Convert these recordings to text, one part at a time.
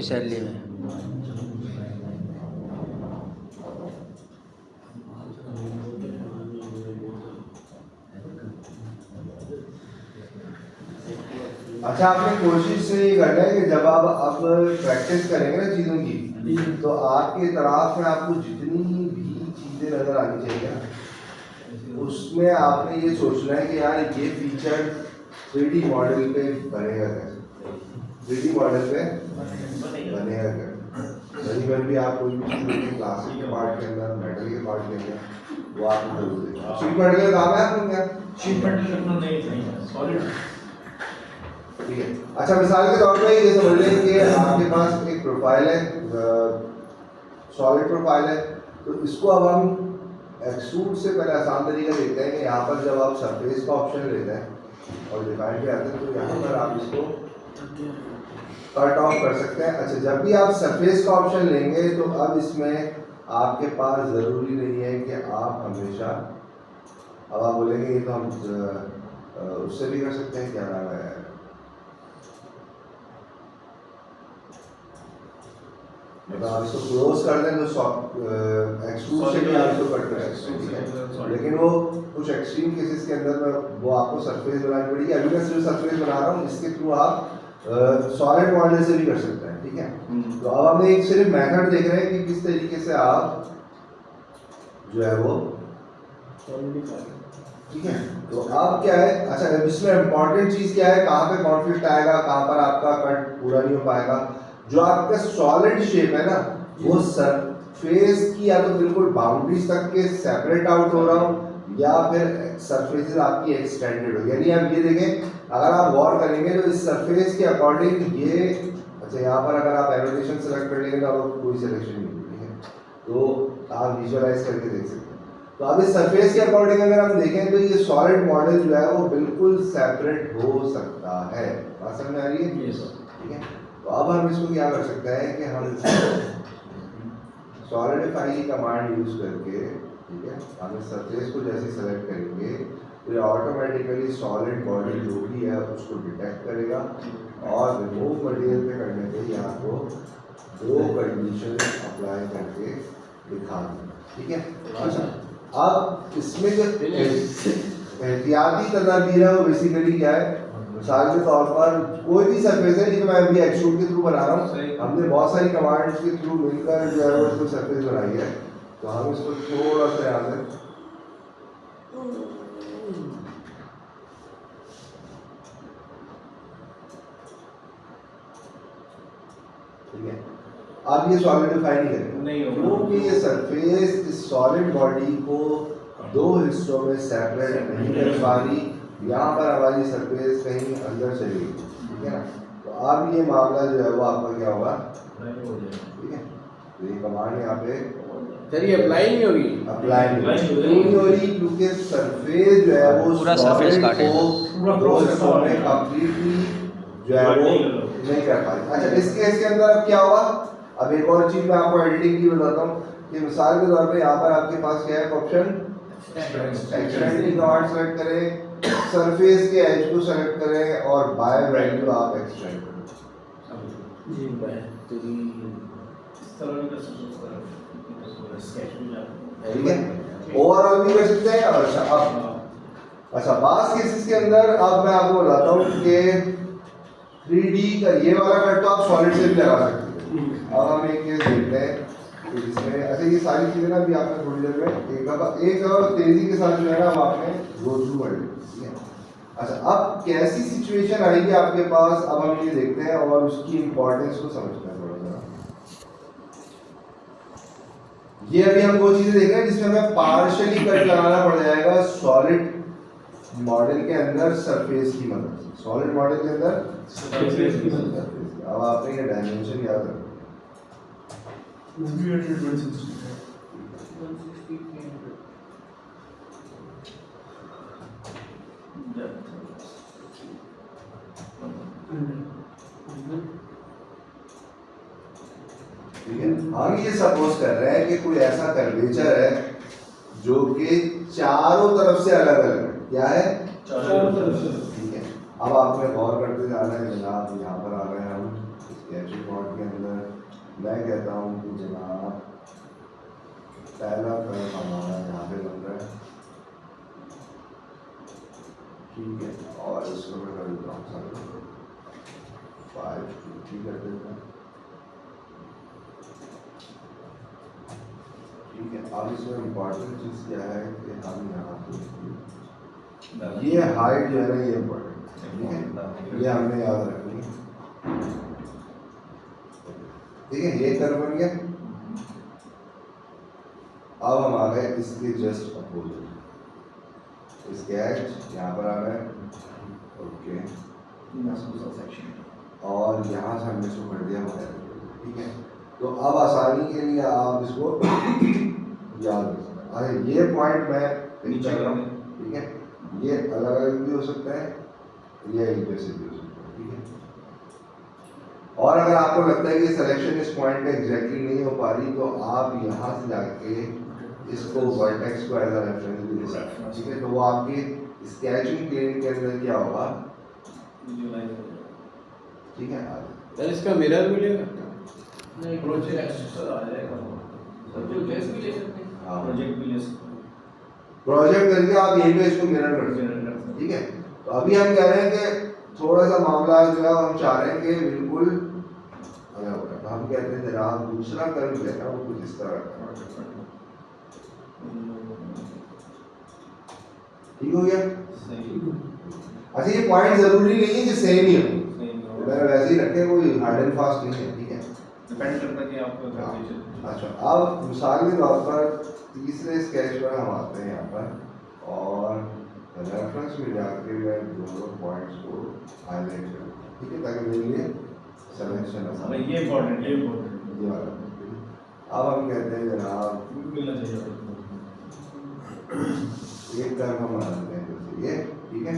उसकी सैलरी में। अच्छा, आपने कोशिश से ये करना है कि जब आप प्रैक्टिस करेंगे ना चीज़ों की, तो आपके तरफ में आपको जितनी भी चीज़ें नज़र आनी चाहिए ना, उसमें आपने ये सोचना है कि यार ये फीचर 3D मॉडल पे बनेगा कैसे, 3D मॉडल पे बनेगा कैसे। कहीं पर भी आप कोई भी चीज़ देखें क्लासिक के पार्ट के अंदर, मेटल के पार्ट के अंदर, वो आपको जरूर देखें। शीट मेटल का काम है आपको क्या? शीट मेटल करना नहीं सॉलिड। ठीक है। अच्छा, मिसाल के तौर पे ये समझ लें कि आपके पास एक प्रोफाइल है, सॉलिड प्रोफाइल है, तो इसको अब हम एक्सट्रूड से पहले आसान तरीका देखते हैं कि यहाँ पर जब आप सरफेस का ऑप्शन लेते हैं और डिफाइन पे आते हैं तो यहाँ पर आप इसको कट ऑफ कर सकते हैं। अच्छा, जब भी आप सरफेस का ऑप्शन लेंगे तो अब इसमें आपके पास ज़रूरी नहीं है कि आप हमेशा, अब आप बोलेंगे ये तो हम उससे भी कर सकते हैं, क्या नाम है, मतलब आप इसको क्लोज कर दें तो एक्सट्रूड से भी आप इसको कट कर सकते हैं, लेकिन वो कुछ एक्सट्रीम केसेस के अंदर वो आपको सरफेस बनानी पड़ेगी। अभी मैं सिर्फ सरफेस बना रहा हूँ, इसके थ्रू आप सॉलिड मॉडल से भी कर सकते हैं। ठीक है, तो अब हमने एक सिर्फ मेथड देख रहे हैं कि किस तरीके से आप जो है वो, ठीक है। तो अब क्या है, अच्छा इसमें इम्पोर्टेंट चीज़ क्या है, कहाँ पे कॉन्फ्लिक्ट आएगा, कहाँ पर आपका कट पूरा नहीं हो पाएगा। जो आपका सॉलिड शेप है ना, वो सरफेस की या तो बिल्कुल बाउंड्रीज तक के सेपरेट आउट हो रहा हो या फिर सरफेसेस आपकी एक्सटेंडेड हो। यानी आप ये देखें, अगर आप गौर करेंगे तो इस सरफेस के अकॉर्डिंग ये, अच्छा यहाँ पर अगर आप एरोटेशन सेलेक्ट कर लेंगे तो आपको कोई सिलेक्शन नहीं मिलेगी है, तो आप विजुअलाइज करके देख सकते हैं। तो अब इस सरफेस के अकॉर्डिंग अगर हम देखें तो ये सॉलिड मॉडल जो है वो बिल्कुल सेपरेट हो सकता है। बात समझ में आ रही है? ठीक है, तो अब हम इसको क्या कर सकते हैं कि हम सॉलिडिफाई की कमांड यूज करके, ठीक है, हम इस सरफेस को जैसे सेलेक्ट करेंगे तो ये ऑटोमेटिकली सॉलिड बॉडी जो भी है उसको डिटेक्ट करेगा और रिमूव मटेरियल पे करने पे ये आपको दो कंडीशन अप्लाई करके दिखा देगा। ठीक है, अच्छा अब इसमें जो एहतियाती तदाबीर है वो बेसिकली क्या है, मिसाल के तौर पर कोई भी सरफेस है, जिसे मैं अभी एक्सट्रूड के थ्रू बना रहा हूँ, हमने बहुत सारी कमांड्स के थ्रू मिलकर जो है वो इसको सरफेस बनाई है, तो हम इसको थोड़ा सा यहाँ से ठीक है, अब ये सॉलिडिफाई नहीं करेगा क्योंकि ये सरफेस इस सॉलिड बॉडी को दो हिस्सों में सेपरेट नहीं कर पा रही। यहाँ पर हमारी सरफेस कहीं अंदर चली गई, ठीक है ना, तो अब ये मामला जो है वो आपका क्या होगा, ठीक है। तो ये कमांड यहाँ पे अप्लाई नहीं होगी, अप्लाई नहीं हो रही क्योंकि सरफेस जो है वो पूरा सरफेस काटेगा, दो हिस्सों में कंप्लीटली जो है वो नहीं कर पाई। अच्छा, इस केस के अंदर अब क्या होगा, अब एक और चीज मैं आपको एडिटिंग की बताता हूँ कि मिसाल के तौर पे यहाँ पर आपके पास क्या है ऑप्शन, एक्सटेंड कमांड सेलेक्ट करें, सरफेस के एज को सेलेक्ट करें और बाय वैल्यू आप एक्सटेंड करें। ठीक है, ओवरऑल भी कर सकते हैं। और अच्छा बास केसेस के अंदर अब मैं आपको बताता हूँ कि 3D का ये वाला कट तो आप सॉलिड से भी लगा सकते हैं। अब हम एक केस देखते हैं जिसमें, अच्छा ये सारी चीज़ें ना भी आपने थोड़ी देर में एक तेजी के साथ जो है ना हम आपने गो थ्रू कर लिया। अच्छा, अब कैसी सिचुएशन आएगी आपके पास, अब हम ये देखते हैं और उसकी इंपॉर्टेंस को समझते हैं थोड़ा सा। ये अभी हम वो चीजें देख रहे हैं जिसमें हमें पार्शियली कट लगाना पड़ जाएगा सॉलिड मॉडल के अंदर सरफेस की मदद से, सॉलिड मॉडल के अंदर सरफेस की मदद से। अब आपने ये डायमेंशन याद रखना, ठीक है। हम ये सपोज कर रहे हैं कि कोई ऐसा कर्वेचर है जो कि चारों तरफ से अलग अलग है। क्या है? चारों तरफ से। ठीक है, अब आपने गौर करते जाना है जनाब, यहाँ पर आ गए हम स्केचिंग मोड के अंदर मैं कहता हूँ कि जनाब पहला कर्व हमारा यहाँ पे बन रहा है, ठीक है, और इसको मैं कर देता हूँ सर 550 कर देता हूँ, ठीक है। अब इसमें इम्पोर्टेंट चीज़ क्या है कि हम यहाँ पे ये हाइट जो है ना ये इम्पोर्टेंट, ठीक है, ये हमने याद रखनी है, ठीक है। ये कर्व बन गया। अब हम आ गए इसके जस्ट अपोजिट, स्केच यहाँ पर आ गए, ओके, और यहाँ से हमने इसको कर दिया हमारे, ठीक है। तो अब आसानी के लिए आप इसको याद रख सकते हैं। अरे ये पॉइंट मैं पिक कर रहा हूँ, ठीक है, ये अलग अलग भी हो सकता है, ये एक जैसे भी हो सकता है, ठीक है। और अगर आपको लगता है कि सिलेक्शन इस पॉइंट पे एग्जैक्टली नहीं हो पा रही, तो आप यहाँ से जाके इसको वर्टेक्स को एज अ रेफरेंस भी ले सकते हैं, ठीक है। तो वो आपके स्केचिंग प्लेन के अंदर क्या होगा, ठीक है। सर इसका मिरर मिलेगा? नहीं, प्रोजेक्ट आ जाएगा, प्रोजेक्ट भी ले सकते हैं, हाँ, प्रोजेक्ट भी ले सकते हैं, प्रोजेक्ट करके आप यहीं पे इसको मिरर कर सकते हैं, ठीक है। तो अभी हम कह रहे हैं कि थोड़ा सा मामला जो है हम चाह रहे हैं कि बिल्कुल अलग होगा, तो हम कहते हैं जनाब दूसरा कर्व जो है ना वो कुछ इस तरह का, ठीक हो गया। सही, अच्छा ये पॉइंट जरूरी नहीं है कि सेम ही हो, सही अगर वैसे ही रखें कोई हार्ड एंड फास्ट नहीं है, ठीक है। डिपेंड करता है कि आपको क्या चाहिए। अच्छा अब मिसाल के तौर पर तीसरे स्केच पर हम आते हैं यहाँ पर, और रेफरेंस में जाके मैं दोनों पॉइंट्स को हाईलाइट करूँ, ठीक है, ताकि मेरे लिए सिलेक्शन हमें ये इम्पोर्टेंट, ये इम्पोर्टेंट, ये वाला, ठीक है। अब हम कहते हैं जनाब मिलना चाहिए एक कर्व हम बनाते हैं जैसे ये, ठीक है,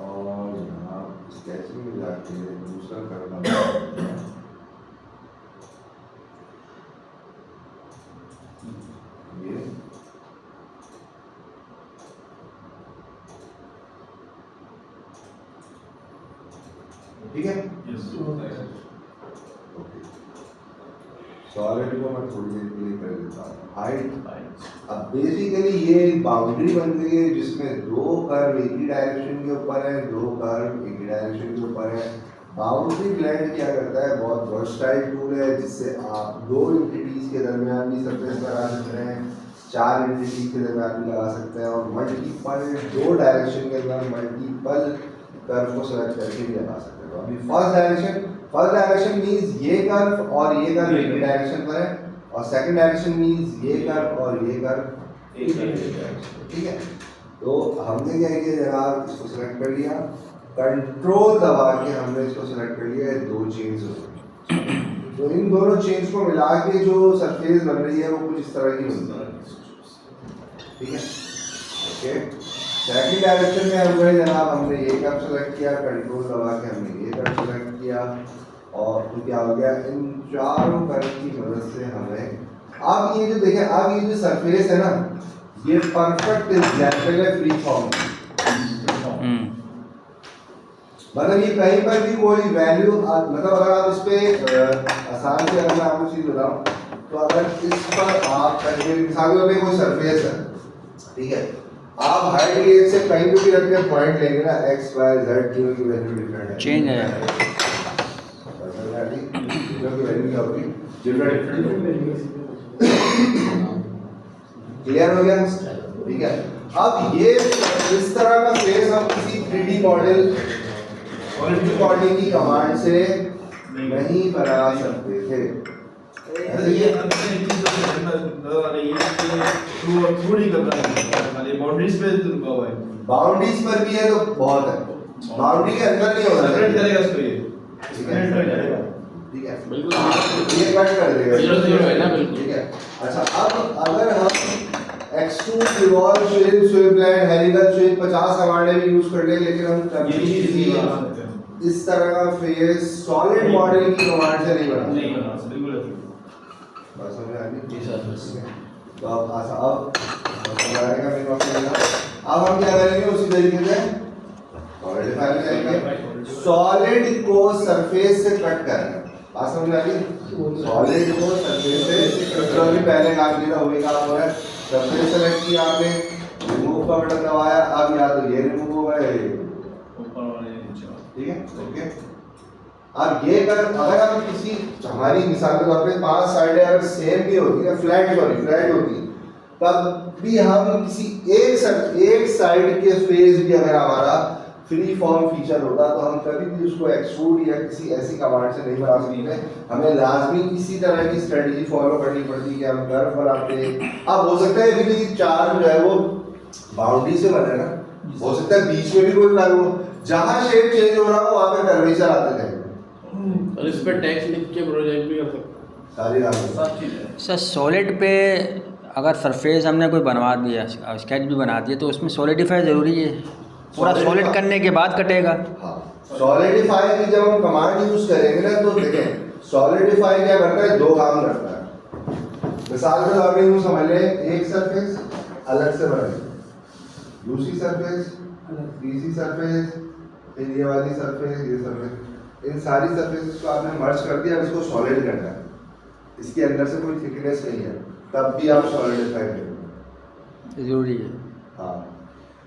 और यहाँ स्केचिंग में जाके दूसरा कर्व बनाते हैं, ये ठीक है। ओके, सॉलिड को मैं थोड़ी देर के लिए कर देता हूँ हाइट। अब बेसिकली ये एक बाउंड्री बन गई है जिसमें दो कर्व एक ही डायरेक्शन के ऊपर है, दो कर्व एक ही डायरेक्शन के ऊपर है। बाउंड्री ब्लेंड क्या करता है, बहुत वर्सटाइल टूल है जिससे आप दो एंटिटीज के दरमियान भी सरफेस लगा सकते हैं, चार एंटिटीज के दरमियान भी लगा सकते हैं, और मल्टीपल दो डायरेक्शन के अंदर मल्टीपल कर्व को सेलेक्ट करके भी लगा सकते हैं। तो अभी फर्स्ट डायरेक्शन मींस ये कर्व और ये कर्व एक ही डायरेक्शन पर है, और सेकंड डायरेक्शन मींस ये कर्व और ये कर्व एक ही डायरेक्शन, ठीक है। तो हमने क्या किया जनाब, इसको सेलेक्ट कर लिया, कंट्रोल दबा के हमने इसको सेलेक्ट कर लिया, दो चेन्स हो गई। तो इन दोनों चेन्स को मिला के जो सरफेस बन रही है वो कुछ इस तरह की बनती है, ठीक है। ओके, सेकंड डायरेक्शन में हम गए जनाब, हमने ये कर्व सेलेक्ट किया, कंट्रोल दबा के हमने ये कर्व सेलेक्ट किया, और तो क्या हो गया, इन चारों कर्व की मदद से हमें अब ये जो देखें, अब ये जो सरफेस है ना, ये परफेक्ट एग्जांपल है फ्री फॉर्म, मतलब ये कहीं पर भी कोई वैल्यू, मतलब अगर आप इस पे आसान से अगर मैं आपको चीज बताऊं, तो अगर इस पर आप मिसाल के तौर पे कोई सरफेस है, ठीक है, आप हाइट के से कहीं भी रख के पॉइंट लेंगे ना, एक्स वाई जेड तीनों की वैल्यू डिफरेंट है, चेंज है, तीनों की वैल्यू क्या होगी, डिफरेंट। क्लियर हो गया, ठीक है। अब ये इस तरह का फेस हम किसी 3D मॉडल बॉडी की कमांड से नहीं बना सकते थे। ये नजर आ रही है कि थ्रू नहीं कर रहा है, खाली बाउंड्रीज पे रुका हुआ है, बाउंड्रीज पर भी है तो बहुत है, बाउंड्री के अंदर नहीं होना सेपरेट चाहिए, करेगा इसको, ये ठीक है, सेपरेट करेगा, ठीक है, बिल्कुल ये कट कर देगा, 0 है ना, बिल्कुल। ठीक है। अच्छा अब अगर हम extrude, revolve, sweep, sweep blend, helical sweep 50 कमांडें भी यूज कर ले, लेकिन हम ये चीज नहीं बना सकते, इस तरह का फेस सॉलिड मॉडल की कमांड से नहीं बना नहीं बना सकते, बिल्कुल बस समझ आ गई। जी सर। तो अब समझ आएगा मेरे पास। अब हम क्या करेंगे उसी तरीके से सॉलिडिफाई में जाएंगे, सॉलिड को सरफेस से कट करना। बात समझ आ गई? सॉलिड को सरफेस से जो अभी पहले काम किया था वही काम हो रहा है। सरफेस सेलेक्ट किया आपने, रिमूव का बटन दबाया, अब या तो ये रिमूव होगा या ये ऊपर वाले नीचे वाले। ठीक है ओके। अब ये कर अगर हम किसी हमारी मिसाल के तौर पे 5 साइडें अगर सेम भी होती है फ्लैट होती तब भी हम किसी एक साइड के फेस भी अगर हमारा फ्री फॉर्म फीचर होता तो हम कभी भी उसको एक्सट्रूड या किसी ऐसी कमांड से नहीं बना सकते। हमें लाजमी इसी तरह की स्ट्रेटजी फॉलो करनी पड़ती है कि हम कर्व बनाते। अब हो सकता है कि चार जो है वो बाउंड्री से बने ना, हो सकता है बीच में भी कोई कर्व हो, जहां शेप चेंज हो रहा हो वहां पे कर्वेचर आते जाएंगे। और इस पे टैक्स लिख के प्रोजेक्ट भी कर सकते सारी रात सब चीज़ है। सर सॉलिड पे अगर सरफेस हमने कोई बनवा दिया, स्केच भी बना दिया, तो उसमें सॉलिडिफाई ज़रूरी है? पूरा सॉलिड करने के बाद कटेगा? हाँ सॉलिडिफाई की जब हम कमांड यूज करेंगे ना तो देखें सॉलिडिफाई क्या करता है, दो काम करता है। मिसाल के तौर पे यूं समझ ले, एक सरफेस अलग से बनाई, दूसरी सरफेस, तीसरी सरफेस, फिर ये वाली सरफेस, ये सरफेस, इन सारी सरफेसेस को आपने मर्ज कर दिया। अब इसको सॉलिड करना है, इसके अंदर से कोई थिकनेस नहीं है, तब भी आप सॉलिडिफाई करेंगे। ज़रूरी है। हाँ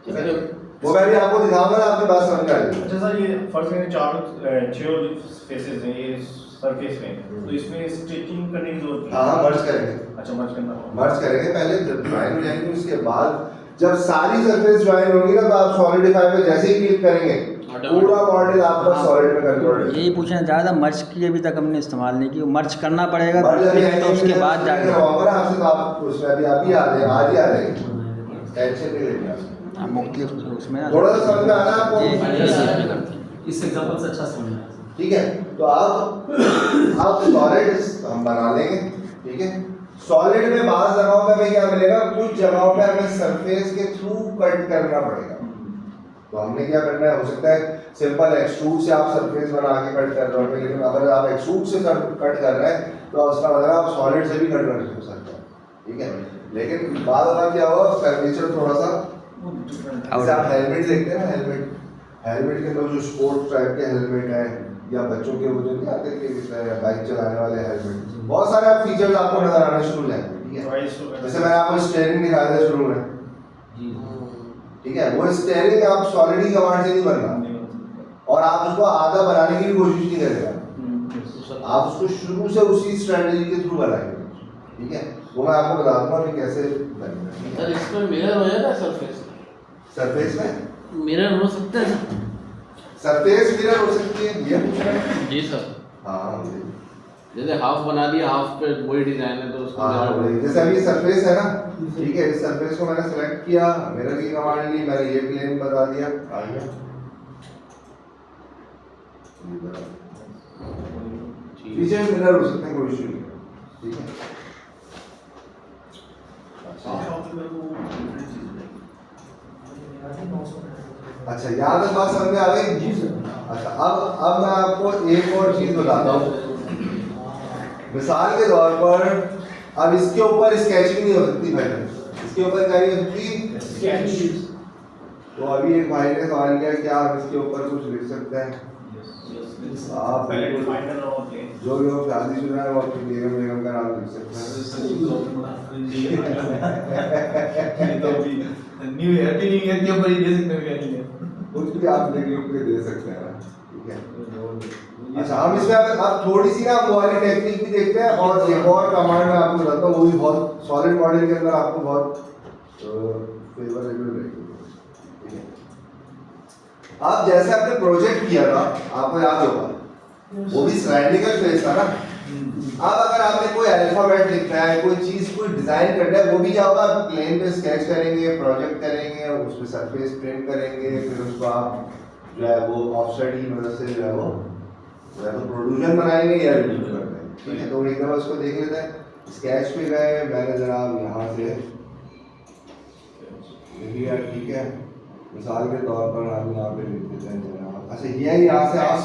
हैं। वो मैं भी आपको दिखाऊंगा ना, आपकी बात समझ में आ जाएगी। अच्छा सर, ये फर्स्ट में छह फेसेस हैं ये सरफेस में, तो इसमें स्टिचिंग करने की जरूरत हाँ हाँ मर्ज करेंगे, अच्छा मर्ज करना होगा। मर्ज करेंगे पहले जब ज्वाइन हो जाएंगे, उसके बाद जब सारी सरफेस ज्वाइन होगी ना तो आप सॉलिडिफाई पे जैसे ही क्लिक करेंगे पूरा मॉडल आपका सॉलिड में कन्वर्ट हो जाएगा। यही पूछना चाह रहा था, मर्ज की अभी तक हमने इस्तेमाल नहीं की, मर्ज करना पड़ेगा मर्ज तो उसके बाद जाके आपसे तो आप उसमें अभी अभी आ जाए, आज ही आ जाएगी, टेंशन नहीं लेनी आप। मुख्तलिफ उसमें ना थोड़ा सा समझ में आना आपको? ये चीज़ भी करते हैं। इस एग्जांपल से अच्छा समझ में आया। ठीक है, तो आप सॉलिड हम बना लेंगे। ठीक है, सॉलिड में बाज़ जगहों पे हमें क्या मिलेगा, कुछ जगहों पे हमें सरफेस के थ्रू कट करना पड़ेगा। तो हमने क्या करना है, हो सकता है सिंपल एक्सट्रूड से आप सरफेस बना के कट कर रहे हो, लेकिन अगर आप एक्सट्रूड से कट कर रहे हैं तो उसका मतलब आप सॉलिड से भी कट कर सकते हैं। ठीक है, लेकिन बाद क्या हुआ, कर्वेचर थोड़ा सा, जैसे आप हेलमेट देखते हैं ना, हेलमेट के अंदर जो स्पोर्ट्स टाइप के हेलमेट है या बच्चों के वो जो नहीं आते कि बाइक चलाने वाले हेलमेट, बहुत सारे आप फीचर्स आपको नजर आने शुरू हो जाएंगे। ठीक है, जैसे मैंने आपको स्टीयरिंग दिखाया था शुरू में, ठीक है, वो स्टीयरिंग आप सॉलिड ही कमांड से नहीं बनना और आप उसको आधा बनाने की भी कोशिश नहीं करेगा, आप उसको शुरू से उसी स्ट्रेटजी के थ्रू बनाएंगे। ठीक है, वो मैं आपको बता दूंगा कि कैसे बनेगा। सर इसमें मिरर हो जाएगा सरफेस में मिरर हो सकता है सरफेस मिरर हो सकती है, ये पूछ रहे हैं? जी सर। हाँ जैसे हाफ बना दिया, हाफ पे वही डिजाइन है तो उसको हाँ mirror वही। जैसे अभी सरफेस है ना, ठीक है, इस सरफेस को मैंने सेलेक्ट किया, मिरर की कमांड ली, मैंने ये प्लेन बता दिया, आ गया। पीछे मिरर हो सकते हैं, कोई इशू नहीं है। ठीक है, अच्छा यहाँ तक बात समझ में आ गई? अच्छा अब मैं आपको एक और चीज बताता हूँ। मिसाल के तौर पर अब इसके ऊपर स्केचिंग नहीं हो सकती भाई, इसके ऊपर क्या नहीं हो सकती, स्केच। तो अभी एक भाई ने सवाल किया क्या आप इसके ऊपर कुछ लिख सकते हैं? आप जो लोग शादीशुदा है वो अपनी बेगम का नाम लिख सकते हैं, कुछ भी आप लिख के दे सकते हैं। ठीक है, अच्छा हम इसमें अब थोड़ी सी ना वो वाली टेक्निक भी देखते हैं और एक और कमांड में आपको बताता हूँ, वो भी बहुत सॉलिड मॉडल के अंदर आपको बहुत फेवरेबल रहेगी। ठीक है, आप जैसे आपने प्रोजेक्ट किया था, आपको याद होगा वो भी सिलेंड्रिकल फेस था ना। अब अगर आपने कोई अल्फाबेट लिखना है, कोई चीज कोई डिजाइन करना है, वो भी क्या होगा, प्लेन पे स्केच करेंगे, प्रोजेक्ट करेंगे, उसमें सरफेस प्रिंट करेंगे, फिर उसको आप जो है वो ऑफसेट की मदद से जो है वो तो प्रोड्यूसर बनाएंगे या रिव्यू करते हैं। ठीक है, तो एक दफा उसको देख लेते हैं। स्केच पे गए, मैंने जनाब यहाँ से लिख लिया। ठीक है, मिसाल के तौर पर हम यहाँ पे लिख देते हैं जनाब अच्छा ये यहाँ से आप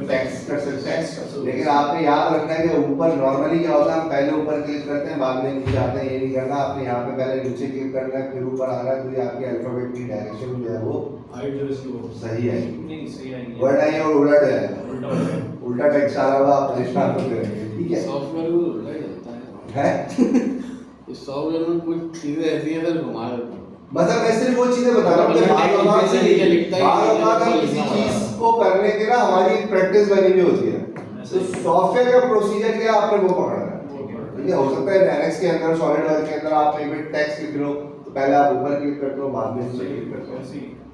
टेक्स्ट कर सकते हैं, लेकिन आपने याद रखना है कि ऊपर नॉर्मली क्या होता है, हम पहले ऊपर क्लिक करते हैं बाद में नीचे आते हैं, ये नहीं करना। आपने यहाँ पे पहले नीचे क्लिक करना है फिर ऊपर आना है, तो ये आपके अल्फाबेट की डायरेक्शन जो है वो सही है। नहीं सही है वर्ड आएंगे और उलट जाएगा, उल्टा हो जाएगा। उल्टा टेक्स्ट आ रहा होगा, आप परेशान होते रहेंगे। ठीक है सॉफ्टवेयर को उल्टा ही चलता है। है इस सॉफ्टवेयर में कुछ चीजें ऐसी हैं सर घुमा देते हैं। मतलब मैं सिर्फ वो चीजें बता रहा हूँ कि बार बार हम किसी चीज को करने के ना हमारी एक प्रैक्टिस बनी हुई होती है, तो सॉफ्टवेयर का प्रोसीजर क्या आपने वो पकड़ना है। ठीक है, हो सकता है डायरेक्ट के अंदर सॉलिडवर्क्स के अंदर आप एक टेक्स्ट लिख लो तो पहले आप ऊपर क्लिक करते हो बाद में नीचे क्लिक करते हो।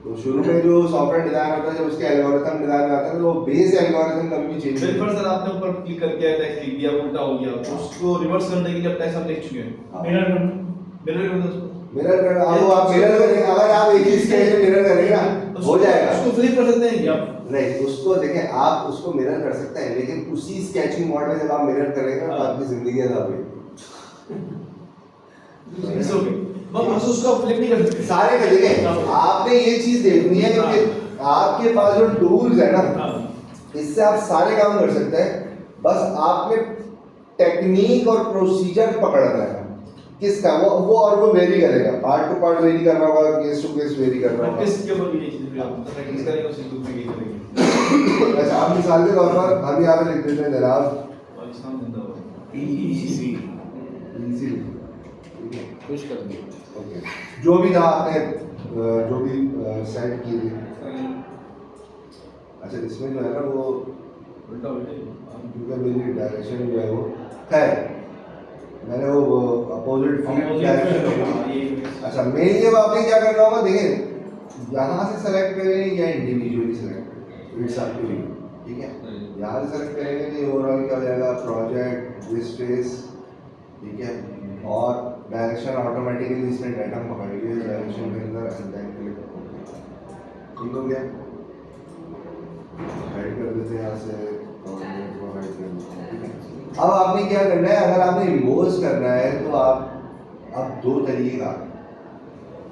तो शुरू में जो सॉफ्टवेयर डिजाइन होता है जब उसके एल्गोरिथम डिजाइन में आता है तो वो बेस एल्गोरिथम कभी भी चेंज नहीं फिर सर आपने ऊपर क्लिक करके टेक्स्ट लिख दिया, उल्टा हो गया, तो उसको रिवर्स करने के लिए अब टेक्स्ट हम लिख चुके हैं। मिरर कर दो उसको। मिरर कर अब आप मिरर करेंगे, अगर आप एक ही स्केच में मिरर करेंगे ना हो जाएगा। उसको फ्लिप कर सकते हैं क्या? नहीं, उसको देखें आप उसको मिरर कर सकते हैं, लेकिन उसी स्केचिंग मोड में जब आप मिरर करेंगे तो आपकी जिंदगी अदा होगी। इट्स ओके, बस उसको फ्लिप नहीं कर सकते सारे का देखें, आपने ये चीज देखनी है कि आपके पास जो टूल्स है ना इससे आप सारे काम कर सकते हैं, बस आपने टेक्निक और प्रोसीजर पकड़ना है किसका, वो और वो वेरी करेगा, पार्ट टू पार्ट वेरी करना होगा, केस टू केस वेरी करना होगा। प्रैक्टिस के ऊपर भी ये चीज भी आप प्रैक्टिस करेंगे उसी ग्रुप में ये करेंगे। अच्छा आप मिसाल के तौर पर हम यहाँ पे लिख देते हैं जनाब पाकिस्तान जिंदाबाद। इजी इजी, ठीक है खुश कर दिया। ओके, जो भी था आपने जो भी सेट की थी। अच्छा इसमें जो है ना वो उल्टा हो जाएगा। क्योंकि मेरी डायरेक्शन जो है वो खैर मैंने वो अपोजिट फील्ड डायरेक्शन। अच्छा मेन ये आपने क्या करना होगा, देखिए यहाँ से सेलेक्ट करेंगे या इंडिविजुअली सेलेक्ट करेंगे, इट्स अप टू यू। ठीक है, यहाँ से सेलेक्ट करेंगे तो ओवरऑल क्या हो जाएगा, प्रोजेक्ट डिस्ट्रेस, ठीक है, और डायरेक्शन ऑटोमेटिकली इसने डाटा पकड़ लिया डायरेक्शन के अंदर एंड देन क्लिक। ठीक हो गया, हाइड कर देते हैं यहाँ से और को हाइड कर देते हैं। ठीक है, अब आपने क्या करना है, अगर आपने इम्पोज करना है तो आप अब दो तरीके का,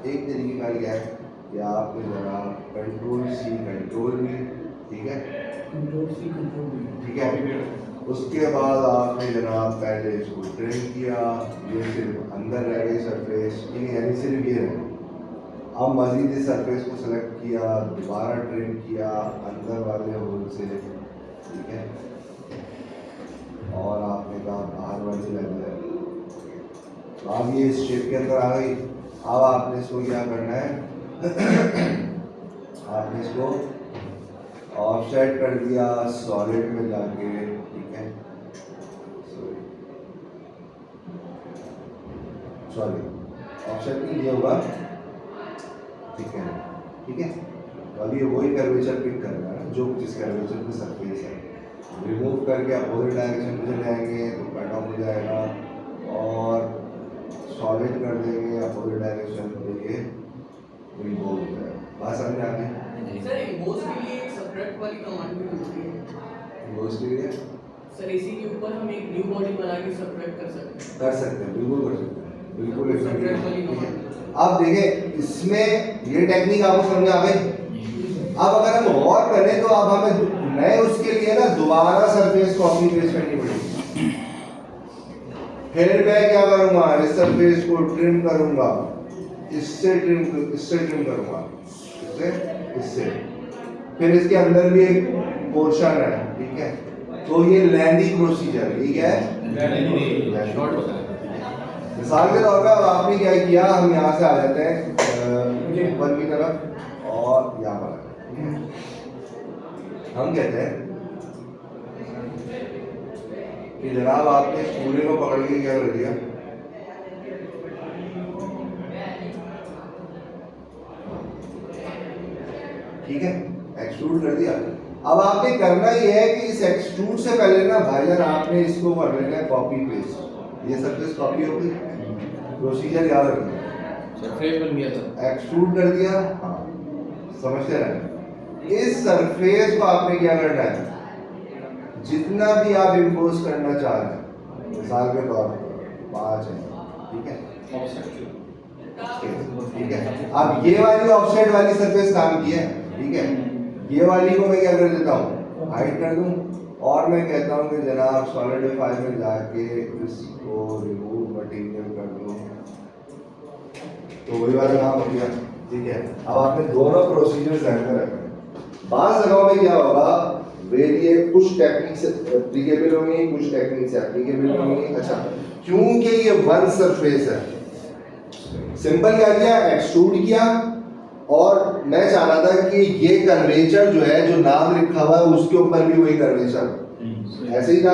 एक तरीके का क्या है कि आपने जरा कंट्रोल सी कंट्रोल भी, ठीक है ठीक है, उसके बाद आपने जनाब पहले इसको ट्रिम किया, ये सिर्फ अंदर रह गई सरफेस, ठीक है, यानी सिर्फ ये रहे। अब मजीद इस सरफेस को सेलेक्ट किया, दोबारा ट्रिम किया अंदर वाले होल से, ठीक है, और आपने कहा बाहर वाली लेवल है, तो अब ये इस शेप के अंदर आ गई। अब आपने इसको क्या करना है आपने इसको ऑफसेट कर दिया सॉलिड में जाके, ठीक है, सॉरी ऑफसेट नहीं दिया होगा, ठीक है ठीक है। तो अभी वही कर्वेचर पिक करना है जो जिस कर्वेचर पे सरफेस है, रिमूव करके अपोजिट डायरेक्शन में चले जाएंगे तो कट ऑफ हो जाएगा, और सॉलिड कर देंगे अपोजिट डायरेक्शन तो ये रिमूव हो जाएगा। बात समझ आ गई सर इम्पोज के लिए एक सेपरेट वाली कमांड भी होती है इम्पोज के लिए? सर इसी के ऊपर हम एक न्यू बॉडी बना के सेपरेट कर सकते हैं। बिल्कुल कर सकते हैं, बिल्कुल सेपरेट वाली ठीक है। कमांड। अब देखें इसमें ये टेक्निक आपको समझ आ गई। अब अगर हम गौर करें तो अब हमें नए उसके लिए ना दोबारा सरफेस कॉपी पेस्ट करनी पड़ेगी। फिर मैं क्या करूंगा, इस सरफेस को ट्रिम करूंगा, इससे ट्रिम करूंगा, इससे फिर इसके अंदर भी एक पोर्शन है, ठीक है, तो ये लेंदी प्रोसीजर है, ठीक है। शॉर्ट बता मिसाल के तौर पर अब आपने क्या किया, हम यहाँ से आ जाते हैं ऊपर की तरफ और यहाँ पर हम कहते हैं कि जनाब आपने इस पूरे को पकड़ के क्या कर दिया, ठीक है, एक्सट्रूड कर दिया। अब आपने करना ये है कि इस एक्सट्रूड से पहले ना भाईजान आपने इसको कर लेना है कॉपी पेस्ट, ये सरफेस कॉपी होगी, प्रोसीजर याद रखना, सरफेस बन गया था, एक्सट्रूड कर दिया, हाँ समझते रहे। इस सरफेस को आपने क्या करना है, जितना भी आप इम्पोज करना चाह रहे हैं, मिसाल के तौर पर 5 है, ठीक है ठीक है। अब ये वाली ऑफसेट वाली सरफेस काम की है, ठीक है, ये वाली को मैं क्या कर देता हूँ, हाइड कर दूँ, और मैं कहता हूँ कि जनाब सॉलिडिफाई में जाके इसको रिमूव मटेरियल कर दूँ, तो वही वाला काम हो गया। ठीक है, अब आपने दोनों प्रोसीजर ध्यान में रखना है। बात जगहों में क्या होगा, वेरिएट कुछ टेक्निक्स एप्लीकेबल होंगी, कुछ टेक्निक्स एप्लीकेबल होंगी। अच्छा, क्योंकि ये वन सरफेस है, सिंपल क्या किया, एक्सट्रूड किया, और मैं चाह रहा था कि ये कर्वेचर जो है, जो नाम लिखा हुआ है उसके ऊपर भी वही कर्वेचर ऐसे ही था।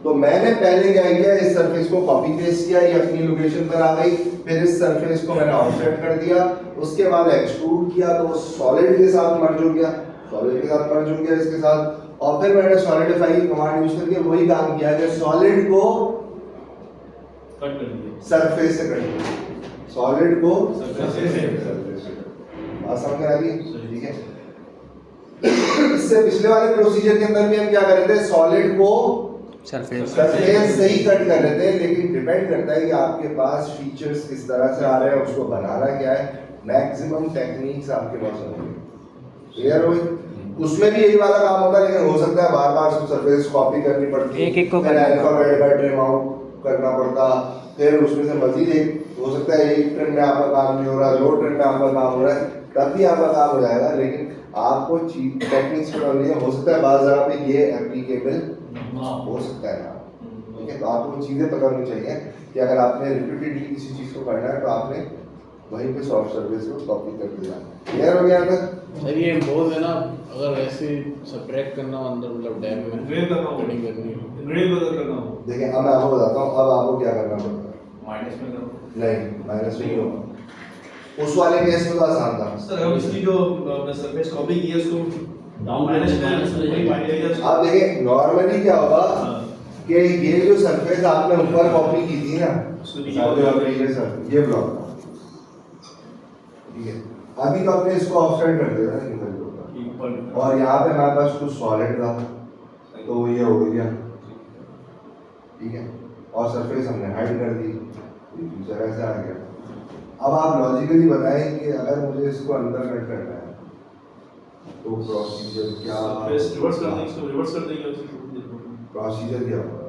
तो मैंने पहले क्या किया, इस सरफेस को कॉपी पेस्ट किया, ये अपनी लोकेशन पर आ गई, फिर इस सरफेस को मैंने ऑफसेट कर दिया, उसके बाद एक्सट्रूड किया तो सॉलिड के साथ मर्ज हो गया, सॉलिड के साथ मर्ज हो गया इसके साथ, और फिर मैंने सॉलिडिफाई की कमांड यूज करके वही काम किया कि सॉलिड को कट कर दिया, सरफेस से कट दिया, सॉलिड को सरफेस से बात समझ में आ रही है? ठीक है, इससे पिछले वाले प्रोसीजर के अंदर भी हम क्या कर रहे थे, सॉलिड को सरफेस से ही कट कर रहे थे, लेकिन डिपेंड करता है कि आपके पास फीचर्स किस तरह से आ रहे हैं, उसको बनाना क्या है। मैक्सिमम टेक्निक्स आपके पास होंगे, क्लियर हो? उसमें भी यही वाला काम होता है, लेकिन हो सकता है बार बार उसको सरफेस कॉपी करनी पड़ती, एक-एक को फिर अल्फाबेट का ट्रिम आउट करना पड़ता, फिर उसमें से मजीद एक हो सकता है एक ट्रिम में आपका काम नहीं हो रहा, दो ट्रिम में आपका काम हो रहा है, तब भी आपका काम हो जाएगा, लेकिन आपको टेक्निक्स पढ़नी है। हो सकता है बाज़ जगह पे ये एप्लीकेबल हो सकता है ना, ठीक है, तो आपको चीज़ें पता होनी चाहिए कि अगर आपने रिपीटेडली किसी चीज़ को करना है तो आपने वहीं पे सॉफ्ट सर्विस को कॉपी कर देना। क्लियर हो गया? अगर सर ये बोझ है ना, अगर ऐसे सब्ट्रैक्ट करना हो अंदर, मतलब डैम में ग्रेव करना हो, कटिंग करनी हो, ग्रेव करना हो, देखिए, अब मैं आपको बताता हूँ, अब आपको क्या करना पड़ता है। माइनस में करो, नहीं, माइनस नहीं होगा, उस वाले केस में तो आसान था। सर अब इसकी जो सरफेस कॉपी की है उसको डाउन माइनस में माइनस में वही माइनस में आप देखिए, नॉर्मली क्या होगा कि ये जो सरफेस आपने ऊपर कॉपी की थी ना, ये ब्लॉक, ठीक है, अभी तो आपने इसको ऑफसेट कर दिया ना इधर के ऊपर, और यहाँ पे हमारे पास कुछ सॉलिड था तो ये हो गया, ठीक है, और सरफेस हमने हाइड कर दी, फीचर ऐसे आ गया। अब आप लॉजिकली बताएं कि अगर मुझे इसको अंदर कट करना है तो प्रोसीजर क्या, रिवर्स कर देंगे, इसको रिवर्स कर देंगे, प्रोसीजर क्या होगा?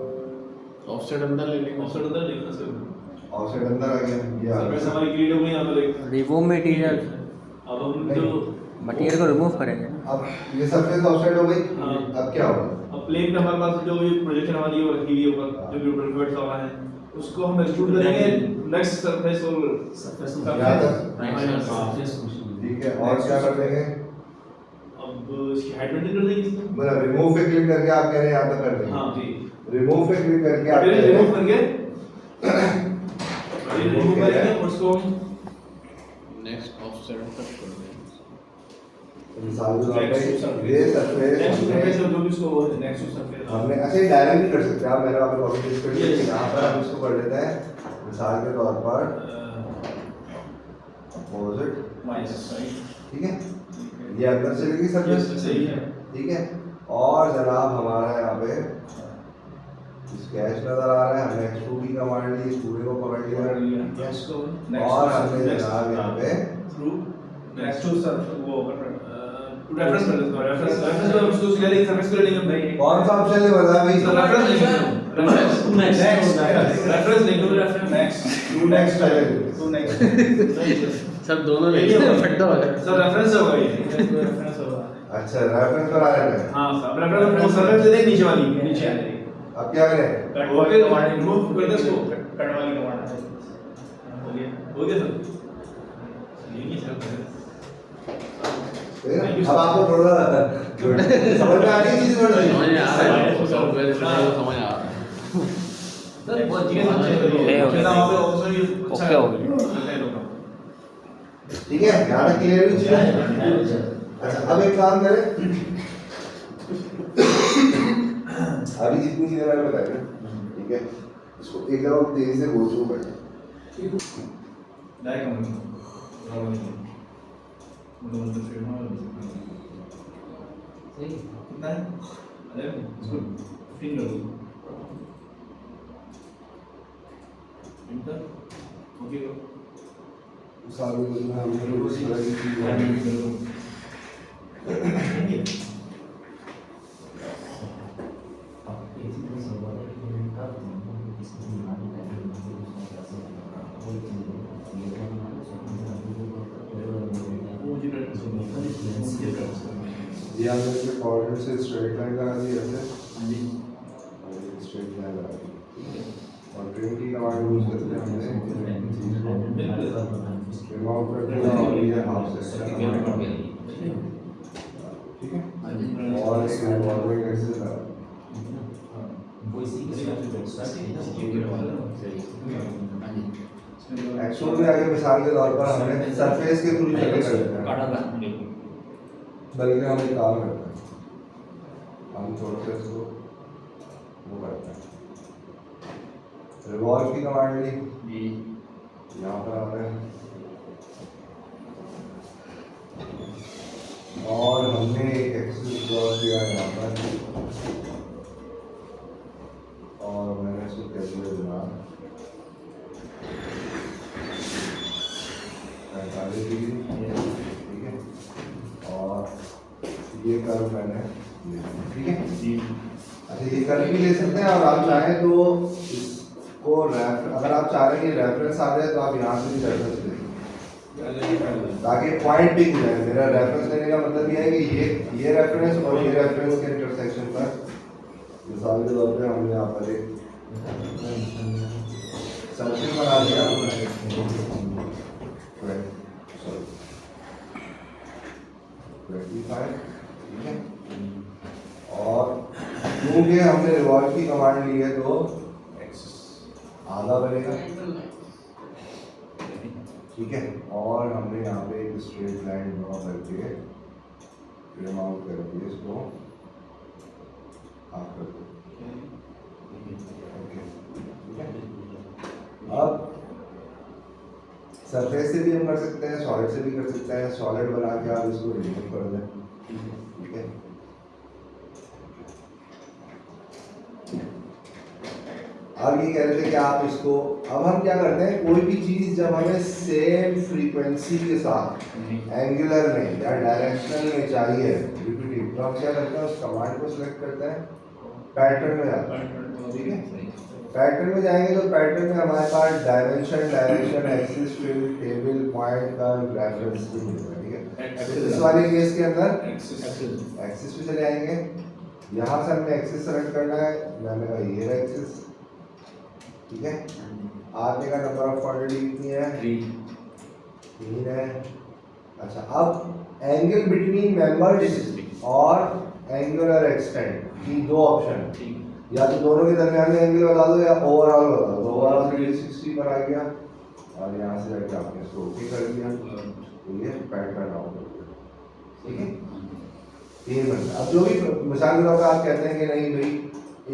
ऑफसेट अंदर ले लेंगे, ऑफसेट अंदर लेना सर, ऑफसेट अंदर आ गया, ये आ सरफेस गया। हमारी क्रिएट हो गई यहाँ पर एक, रिमूव मटेरियल, अब हम जो मटेरियल को रिमूव करेंगे। अब ये सरफेस ऑफसेट हो गई, हाँ। अब क्या होगा? अब प्लेन पे हमारे पास जो भी प्रोजेक्शन हमारी वो रखी हुई है ऊपर, जो भी ऊपर बैठा हुआ है, उसको हम एक्सट्रूड करेंगे नेक्स्ट सरफेस और सरफेस यहाँ तक, सरफेस ठीक है, और क्या कर देंगे? अब इसकी हाइट मेंटेन कर देंगे इसमें, मतलब रिमूव पे क्लिक करके आप कह रहे हैं यहाँ तक कर देंगे। हाँ जी, रिमूव पे क्लिक करके आप कह रहे रिमूव हैं करके रिमूव करेंगे और उसको हम नेक्स्ट ऑफसेट कट कर देंगे। मिसाल के तौर पे नेक्स्ट ये सरफेस सरफेस जो भी उसको नेक्स्ट सरफेस हमने अच्छा ये डायरेक्ट भी कर सकते हैं आप, मैंने आपको कॉपी पेस्ट कर दिया, यहाँ पर हम इसको कर लेते हैं मिसाल के तौर पर अपोजिट, माइनस राइट, ठीक है, ये अंदर चलेगी सरफेस, सही है, ठीक है, और जनाब हमारा यहाँ पे स्केच नजर आ रहा है, हमने एक्सट्रूड की कमांड ली, इस पूरे को पकड़ लिया, इसको और हमने जनाब यहाँ पे थ्रू नेक्स्ट टू सर वो रेफरेंस कर लेते हैं, रेफरेंस में उसको ले लेंगे, सरफेस को ले लेंगे भाई, कौन सा ऑप्शन ले बताया भाई? रेफरेंस लेंगे, नेक्स्ट रेफरेंस लेंगे, next to next to next सब दोनों ले लेंगे, फट्टा हो जाएगा। सर रेफरेंस होगा ये, रेफरेंस होगा, अच्छा, रेफरेंस पर आ रहे हैं। हाँ सर रेफरेंस वो सरफेस ले लेंगे, नीचे वाली नीचे आ जाएगी, अब क्या करें? कट वाली कमांड रिमूव कर दे इसको, कट वाली कमांड हो गया सर, ये नहीं सर, अब आपको थोड़ा समझ में आ रही है चीज़ थोड़ी? समझ में आ रहा है, सॉफ्टवेयर से समझ आ रहा है। सर बहुत चीजें समझ ओके, ओके। Okay, okay. ठीक है, यहाँ तक क्लियर हुई चीज़? अच्छा, अब एक काम करें, अभी जितनी चीज़ें मैंने बताई ना, ठीक है, इसको एक दफा तेजी से गो थ्रू करें। कितना है? अरे इसको 15 कर दो। इंटर ओके करो। सारे में हमने उस तरह की चीज़ ये हमने इसके कोऑर्डिनेट से स्ट्रेट लाइन लगा दी ऐसे हाँ जी और ये स्ट्रेट लाइन लगा दी और ट्रेन की कमांड यूज करते हैं हमने चीज को रिमूव कर दिया और ये हाफ से ठीक है और इसमें रिवॉल्विंग एक्सेस लगा एक्चुअल में आगे मिसाल के तौर पर हमने सरफेस के थ्रू चले करते हैं बल्कि हम एक काम करते हैं हम थोड़ा सा इसको वो करते हैं रिवॉल्व की कमांड ली यहाँ पर हमने और हमने एक एक्सेस ड्रॉ किया यहाँ पर और मैंने इसको कैलकुलेट बना 45 डिग्री ठीक है और ये कर्व मैंने ठीक है अच्छा ये कर्व भी ले सकते हैं और आप चाहें तो इसको अगर आप चाह रहे हैं कि रेफरेंस आ जाए तो आप यहाँ से भी रेफरेंस ले ताकि पॉइंट भी हो जाए मेरा रेफरेंस लेने का मतलब ये है कि ये रेफरेंस और ये रेफरेंस के इंटरसेक्शन पर मिसाल के तौर पे हमने यहाँ पर एक सर्किल बना दिया 25 ठीक है और क्योंकि हमने रिवॉल्व की कमांड ली है तो आधा बनेगा ठीक है और हमने यहाँ पे एक स्ट्रेट लाइन ड्रॉ करके ट्रिम आउट करके इसको हाफ कर दो ओके ठीक है अब सरफेस से भी हम कर सकते हैं सॉलिड से भी कर सकते हैं सॉलिड बना के आप इसको रिमूव कर दें ठीक है अब ये कह रहे थे कि आप इसको अब हम क्या करते हैं कोई भी चीज जब हमें सेम फ्रीक्वेंसी के साथ एंगुलर में या डायरेक्शनल में चाहिए रिपीटिव तो हम क्या करते हैं उस कमांड को सिलेक्ट करते हैं पैटर्न में जाते हैं ठीक है पैटर्न में जाएंगे तो पैटर्न में हमारे पास dimension direction axis fill table point curve reference भी मिलता है ठीक है इस वाले केस के अंदर एक्सिस पे चले आएंगे यहाँ से हमने एक्सिस सेलेक्ट करना है मैंने कहा ये है एक्सिस ठीक है आगे का नंबर ऑफ क्वांटिटी कितनी है 3 है अच्छा अब एंगल बिटवीन मेंबर्स और एंगुलर एक्सटेंट ये दो ऑप्शन या तो दोनों के दरमियान में एंगल बता दो या ओवरऑल बता दो ओवरऑल 360 पर आ गया और यहाँ से जाके आपने इसको ओके कर दिया तो ये पैटर्न आउट हो गया ठीक है ये बनता अब जो भी मिसाल के तौर पर आप कहते हैं कि नहीं भाई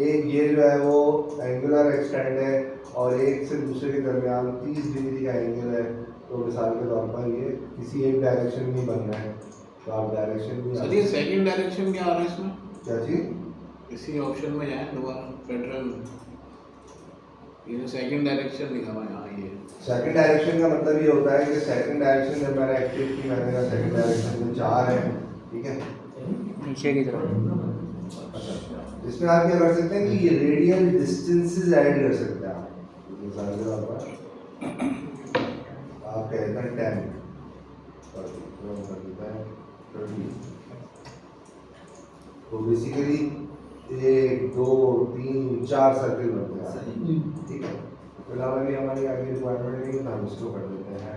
एक ये जो है वो एंगुलर एक्सटेंड है और एक से दूसरे के दरमियान 30 डिग्री का एंगल है तो मिसाल के तौर पर ये किसी एक डायरेक्शन में बन रहा है तो आप डायरेक्शन भी सर ये सेकंड डायरेक्शन क्या आ रहा है इसमें क्या चीज इसी ऑप्शन में जाए दोबारा पैटर्न ये सेकंड डायरेक्शन लिखा हुआ है यहाँ ये सेकंड डायरेक्शन का मतलब ये होता है कि सेकंड डायरेक्शन जब मैंने एक्टिव की मैंने कहा सेकंड डायरेक्शन में 4 है ठीक है नीचे की तरफ अच्छा इसमें आप क्या कर सकते हैं कि ये रेडियल डिस्टेंसेस ऐड कर सकते हैं आप मिसाल के तौर पर आप कहते हैं 10 तो बेसिकली 1 2 3 4 सर्किल बनते हैं ठीक है फिलहाल अभी हमारी आगे रिक्वायरमेंट नहीं था हम इसको कर देते हैं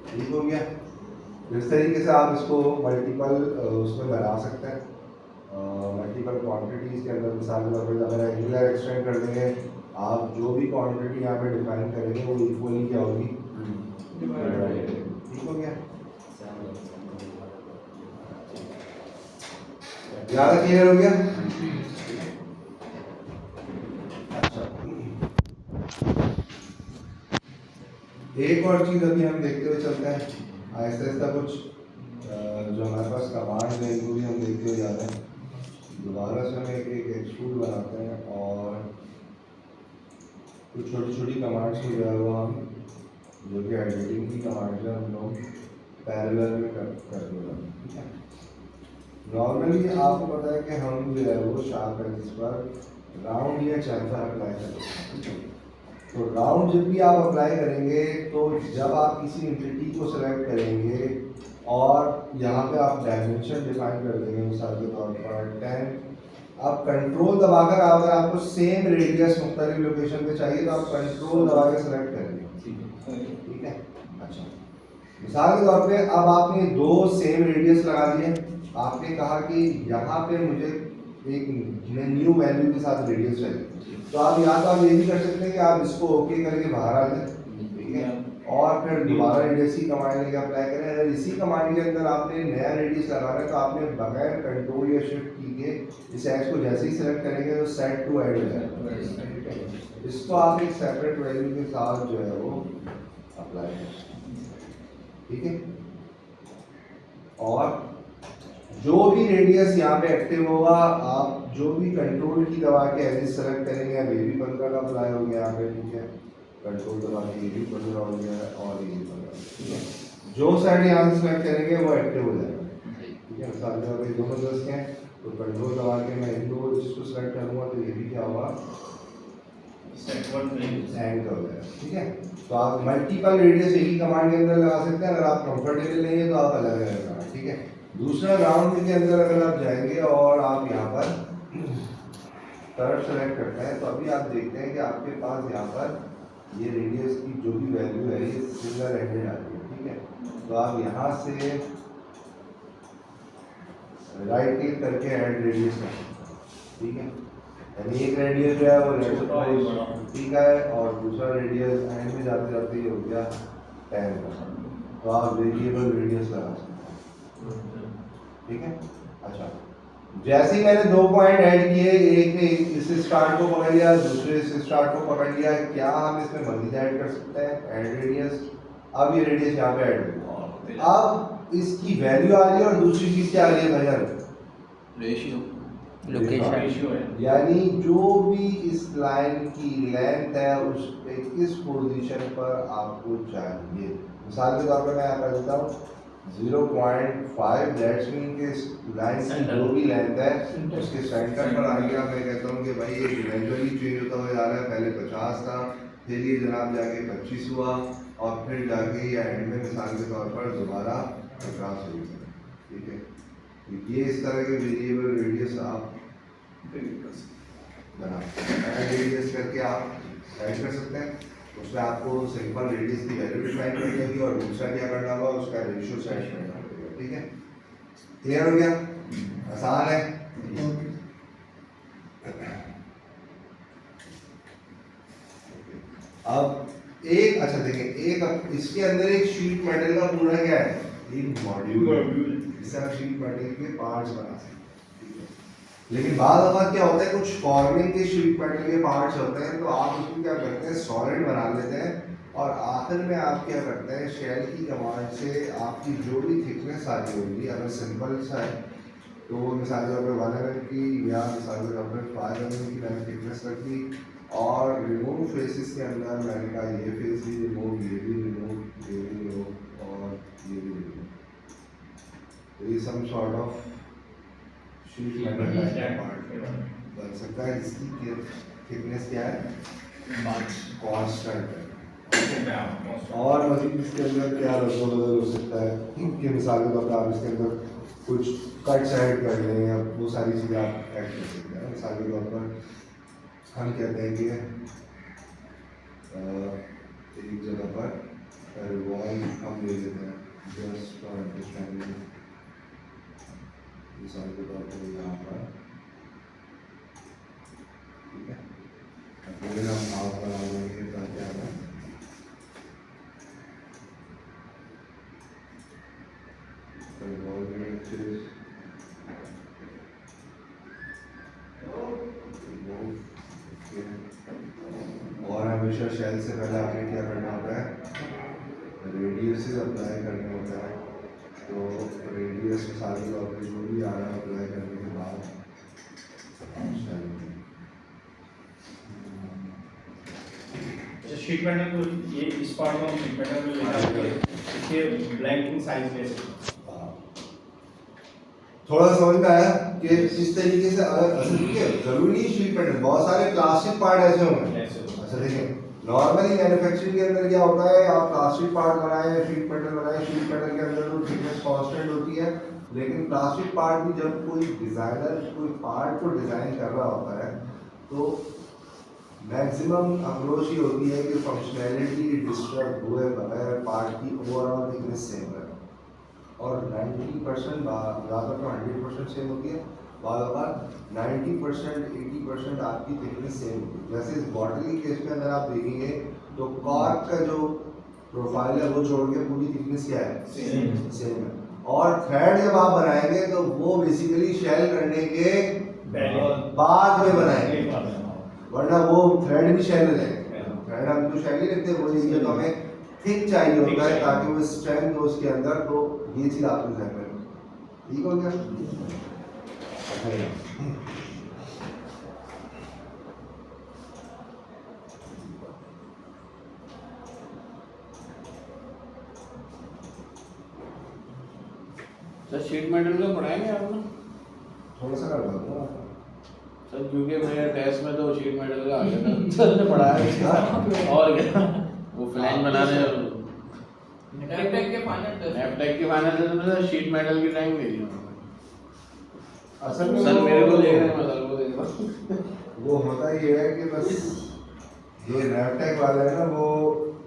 ठीक हो गया इस तरीके से आप इसको मल्टीपल उसमें बना सकते हैं मल्टीपल क्वांटिटीज़ के अंदर मिसाल के तौर पर अगर एंगुलर एक्सटेंड कर देंगे आप जो भी क्वांटिटी यहाँ पे डिफाइन करेंगे वो इक्वली क्या होगी ठीक हो गया ज़्यादा क्लियर हो गया अच्छा एक और चीज़ अभी हम देखते हुए चलते हैं आहिस्ता आहिस्ता कुछ जो हमारे पास कमांड है इनको भी हम देखते हुए जाते हैं दोबारा से हम एक एक्सट्रूड बनाते हैं और कुछ छोटी छोटी कमांड्स को जो है वो हम जो कि एडिटिंग की कमांड्स हैं हम लोग पैरेलल में कर दूंगा, ठीक है। नॉर्मली आपको पता है कि हम जो है वो शार्प एजेस पर राउंड या चैम्फर अप्लाई करते हैं। तो राउंड जब भी आप अप्लाई करेंगे तो जब आप किसी एंटिटी को सेलेक्ट करेंगे और यहाँ पे आप डायमेंशन डिफाइन कर देंगे, मिसाल के तौर पर 10, आप कंट्रोल दबाकर अगर आपको सेम रेडियस मुख्तलिफ लोकेशन पे चाहिए तो आप कंट्रोल दबा के सेलेक्ट करेंगे, ठीक है। अच्छा, मिसाल के तौर पे अब आपने 2 सेम रेडियस लगा दिए, आपने कहा कि यहाँ पे मुझे एक न्यू वैल्यू के साथ रेडियस चाहिए, तो आप या तो आप ये भी कर सकते हैं कि आप इसको ओके करके बाहर आ जाए, ठीक है, और फिर दोबारा रेडियस ही कमांड लेके अप्लाई करें। अगर इसी कमांड के अंदर आपने नया रेडियस लगाना है तो आपने बगैर कंट्रोल या शिफ्ट की के इस एच को जैसे ही सेलेक्ट करेंगे तो सेट टू ऐड हो जाएगा। इसको आप एक सेपरेट वैल्यू के साथ जो है वो अप्लाई करें, ठीक है। और जो भी रेडियस यहाँ पे एक्टिव होगा, आप जो भी कंट्रोल की दबा के एजेस सेलेक्ट करेंगे, अब ये भी 15 का अप्लाई हो गया यहाँ पे, ठीक है, कंट्रोल दबा के ये भी 15 हो गया और ये भी 15, ठीक है। जो साइड यहाँ से सेलेक्ट करेंगे वो एक्टिव हो जाएगा, ठीक है। मिसाल के तौर पर दोनों दस के हैं तो कंट्रोल दबा के मैं इन दो जिसको सेलेक्ट करूँगा तो ये भी क्या होगा, एंड हो जाएगा, ठीक है। तो आप मल्टीपल रेडियस एक ही कमांड के अंदर लगा सकते हैं, अगर आप कंफर्टेबल नहीं है तो आप अलग अलग लगाएं, ठीक है। दूसरा राउंड के अंदर अगर आप जाएंगे और आप यहाँ पर कर्व सेलेक्ट करते हैं तो अभी आप देखते हैं कि आपके पास यहाँ पर ये रेडियस की जो भी वैल्यू है ये सिंगल एंडेड आती है, ठीक है। तो आप यहाँ से राइट क्लिक करके ऐड रेडियस कर सकते हैं, ठीक है। यानी एक रेडियस जो है वो ठीक है और दूसरा रेडियस एंड में जाते जाते ये हो गया 10 का, तो आप वेरिएबल रेडियस लगा सकते हैं, ठीक है। अच्छा, जैसे ही मैंने 2 पॉइंट ऐड किए, एक ने इस स्टार्ट को पकड़ लिया, दूसरे इस स्टार्ट को पकड़ लिया, क्या हम इसमें मजीद ऐड कर सकते हैं, ऐड रेडियस। अब ये रेडियस यहाँ पे ऐड हो, अब इसकी वैल्यू आ रही है और दूसरी चीज क्या आ रही है भैया, रेशियो लोकेशन, यानी जो भी इस लाइन की लेंथ है उस पे किस पोजीशन पर आपको चाहिए। मिसाल के तौर पर मैं यहाँ पर देता हूँ 0.5, दैट्स मीन कि इस लाइन की जो भी लेंथ है उसके सेंटर पर आ गया। मैं कहता हूँ कि भाई ये ग्रेजुअली चेंज होता हुआ जा रहा है, पहले 50 था, फिर ये जनाब जाके 25 हुआ और फिर जाके ये एंड में मिसाल के तौर पर दोबारा 50 हो गया, ठीक है। ये इस तरह के वेरिएबल रेडियस आप बना रेडियस करके आप ऐड कर सकते हैं। उसमें आपको सिंपल रेडियस की वैल्यू डिफाइन करनी होगी और दूसरा क्या करना होगा, उसका रेशियो सेट करना होगा, ठीक है। क्लियर हो गया, आसान है। अब एक अच्छा देखें, एक इसके अंदर एक शीट मेटल का पूरा क्या है, एक मॉड्यूल, जिससे आप शीट मेटल के पार्ट्स बना सकते हैं। लेकिन बाद दफा क्या होता है, कुछ फॉर्मिंग के शीट मेटल के पार्ट्स होते हैं तो आप उसको क्या करते हैं, सॉलिड बना लेते हैं और आखिर में आप क्या करते हैं, शेल की कमांड से आपकी जो भी थिकनेस आ रही होगी, अगर सिंपल सा है तो मिसाल के तौर पर 1 mm की या मिसाल के तौर पर 5 mm की मैंने थिकनेस रखी और रिमूव फेसेस के अंदर मैंने कहा ये फेस भी रिमूव, ये भी रिमूव, ये भी रिमूव और ये भी रिमूव। तो ये some sort of sheet metal का पार्ट बन सकता है जिसकी थिकनेस क्या है, कांस्टेंट है। और मजीद इसके अंदर क्या रद्द बदल हो सकता है कि मिसाल के तौर पर आप इसके अंदर कुछ कट्स ऐड कर लें या वो सारी चीज़ें आप ऐड कर सकते हैं। मिसाल के तौर पर हम कहते हैं कि एक जगह पर रिवॉल्व हम ले लेते हैं जस्ट फॉर अंडरस्टैंडिंग। मिसाल के तौर पर यहाँ पर ठीक है, फिर हम हाफ बना लेंगे ताकि हमें और हमेशा शेल से पहले आपने क्या करना होता है, रेडियस अप्लाई करना होता है। तो रेडियस मिसाल के तौर पर जो भी आ रहा है अप्लाई करने के बाद शीट मेटल को ये इस पार्ट में शीट मेटल में लेकर इसके ब्लैंकिंग साइज ले सकते हाँ। थोड़ा समझ में आया कि इस तरीके से अगर असल देखिए जरूरी नहीं शीट पैटर्न, बहुत सारे प्लास्टिक पार्ट ऐसे होंगे। हैं ऐसे होगा। अच्छा देखिए नॉर्मली मैन्युफैक्चरिंग के अंदर क्या होता है, आप प्लास्टिक पार्ट बनाए, शीट पैटर्न बनाए, शीट पैटर्न के अंदर तो थिकनेस कांस्टेंट होती है, लेकिन प्लास्टिक पार्ट भी जब कोई डिजाइनर कोई पार्ट को डिजाइन कर रहा होता है तो मैक्सिमम अप्रोच ही होती है कि फंक्शनैलिटी डिस्टर्ब हुए बगैर पार्ट की ओवरऑल थिकनेस सेम रहे, और 90% ज़्यादा तो 100% सेम होती है, बाद 90% 80% आपकी थिकनेस सेम होती है। जैसे इस बॉटल के केस में अगर आप देखेंगे तो कॉर्क का जो प्रोफाइल है वो छोड़ के पूरी थिकनेस क्या है, सेम है। और थ्रेड जब आप बनाएंगे तो वो बेसिकली शेल करने के बाद में बनाएंगे, वरना वो थ्रेड भी शेल हो जाएगा। थ्रेड हम तो शेल ही रखते हैं, वो इसलिए तो हमें थिक चाहिए होता है ताकि वो स्ट्रेंथ हो उसके अंदर। तो ये चीज़ आपको ध्यान में रखनी। ठीक हो गया? सर शीट मेटल का पढ़ाएंगे आप लोग? थोड़ा सा कर दूँगा सर क्योंकि मेरे टेस्ट में तो शीट मेटल का आ गया था, सर ने पढ़ाया और क्या वो फ्लैंज बनाने नेपटेक के फाइनल टेस्ट नेपटेक के फाइनल टेस्ट में सर शीट मेटल की ड्राइंग दे दी उन्होंने। असल में सर वो- मेरे को देख रहे हैं, मैं सर को देख रहा हूँ। वो होता ये है कि बस जो नैपटेक वाले हैं ना वो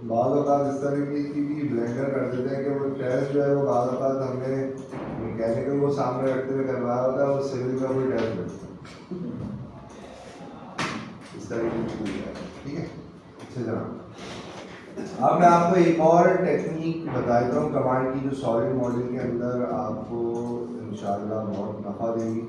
बाद औकात इस तरह की भी ब्लेंडर कर देते हैं कि वो टेस्ट जो है वो बाद औकात हमने मैकेनिकल को सामने रखते हुए करवाया होता है, वो सिविल का कोई टेस्ट करते हैं इस तरह की चीज़ है। ठीक है, अच्छा जनाब अब मैं आपको एक और टेक्निक बताता हूँ कमांड की जो सॉलिड मॉडल के अंदर आपको इंशाल्लाह बहुत नफ़ा देगी।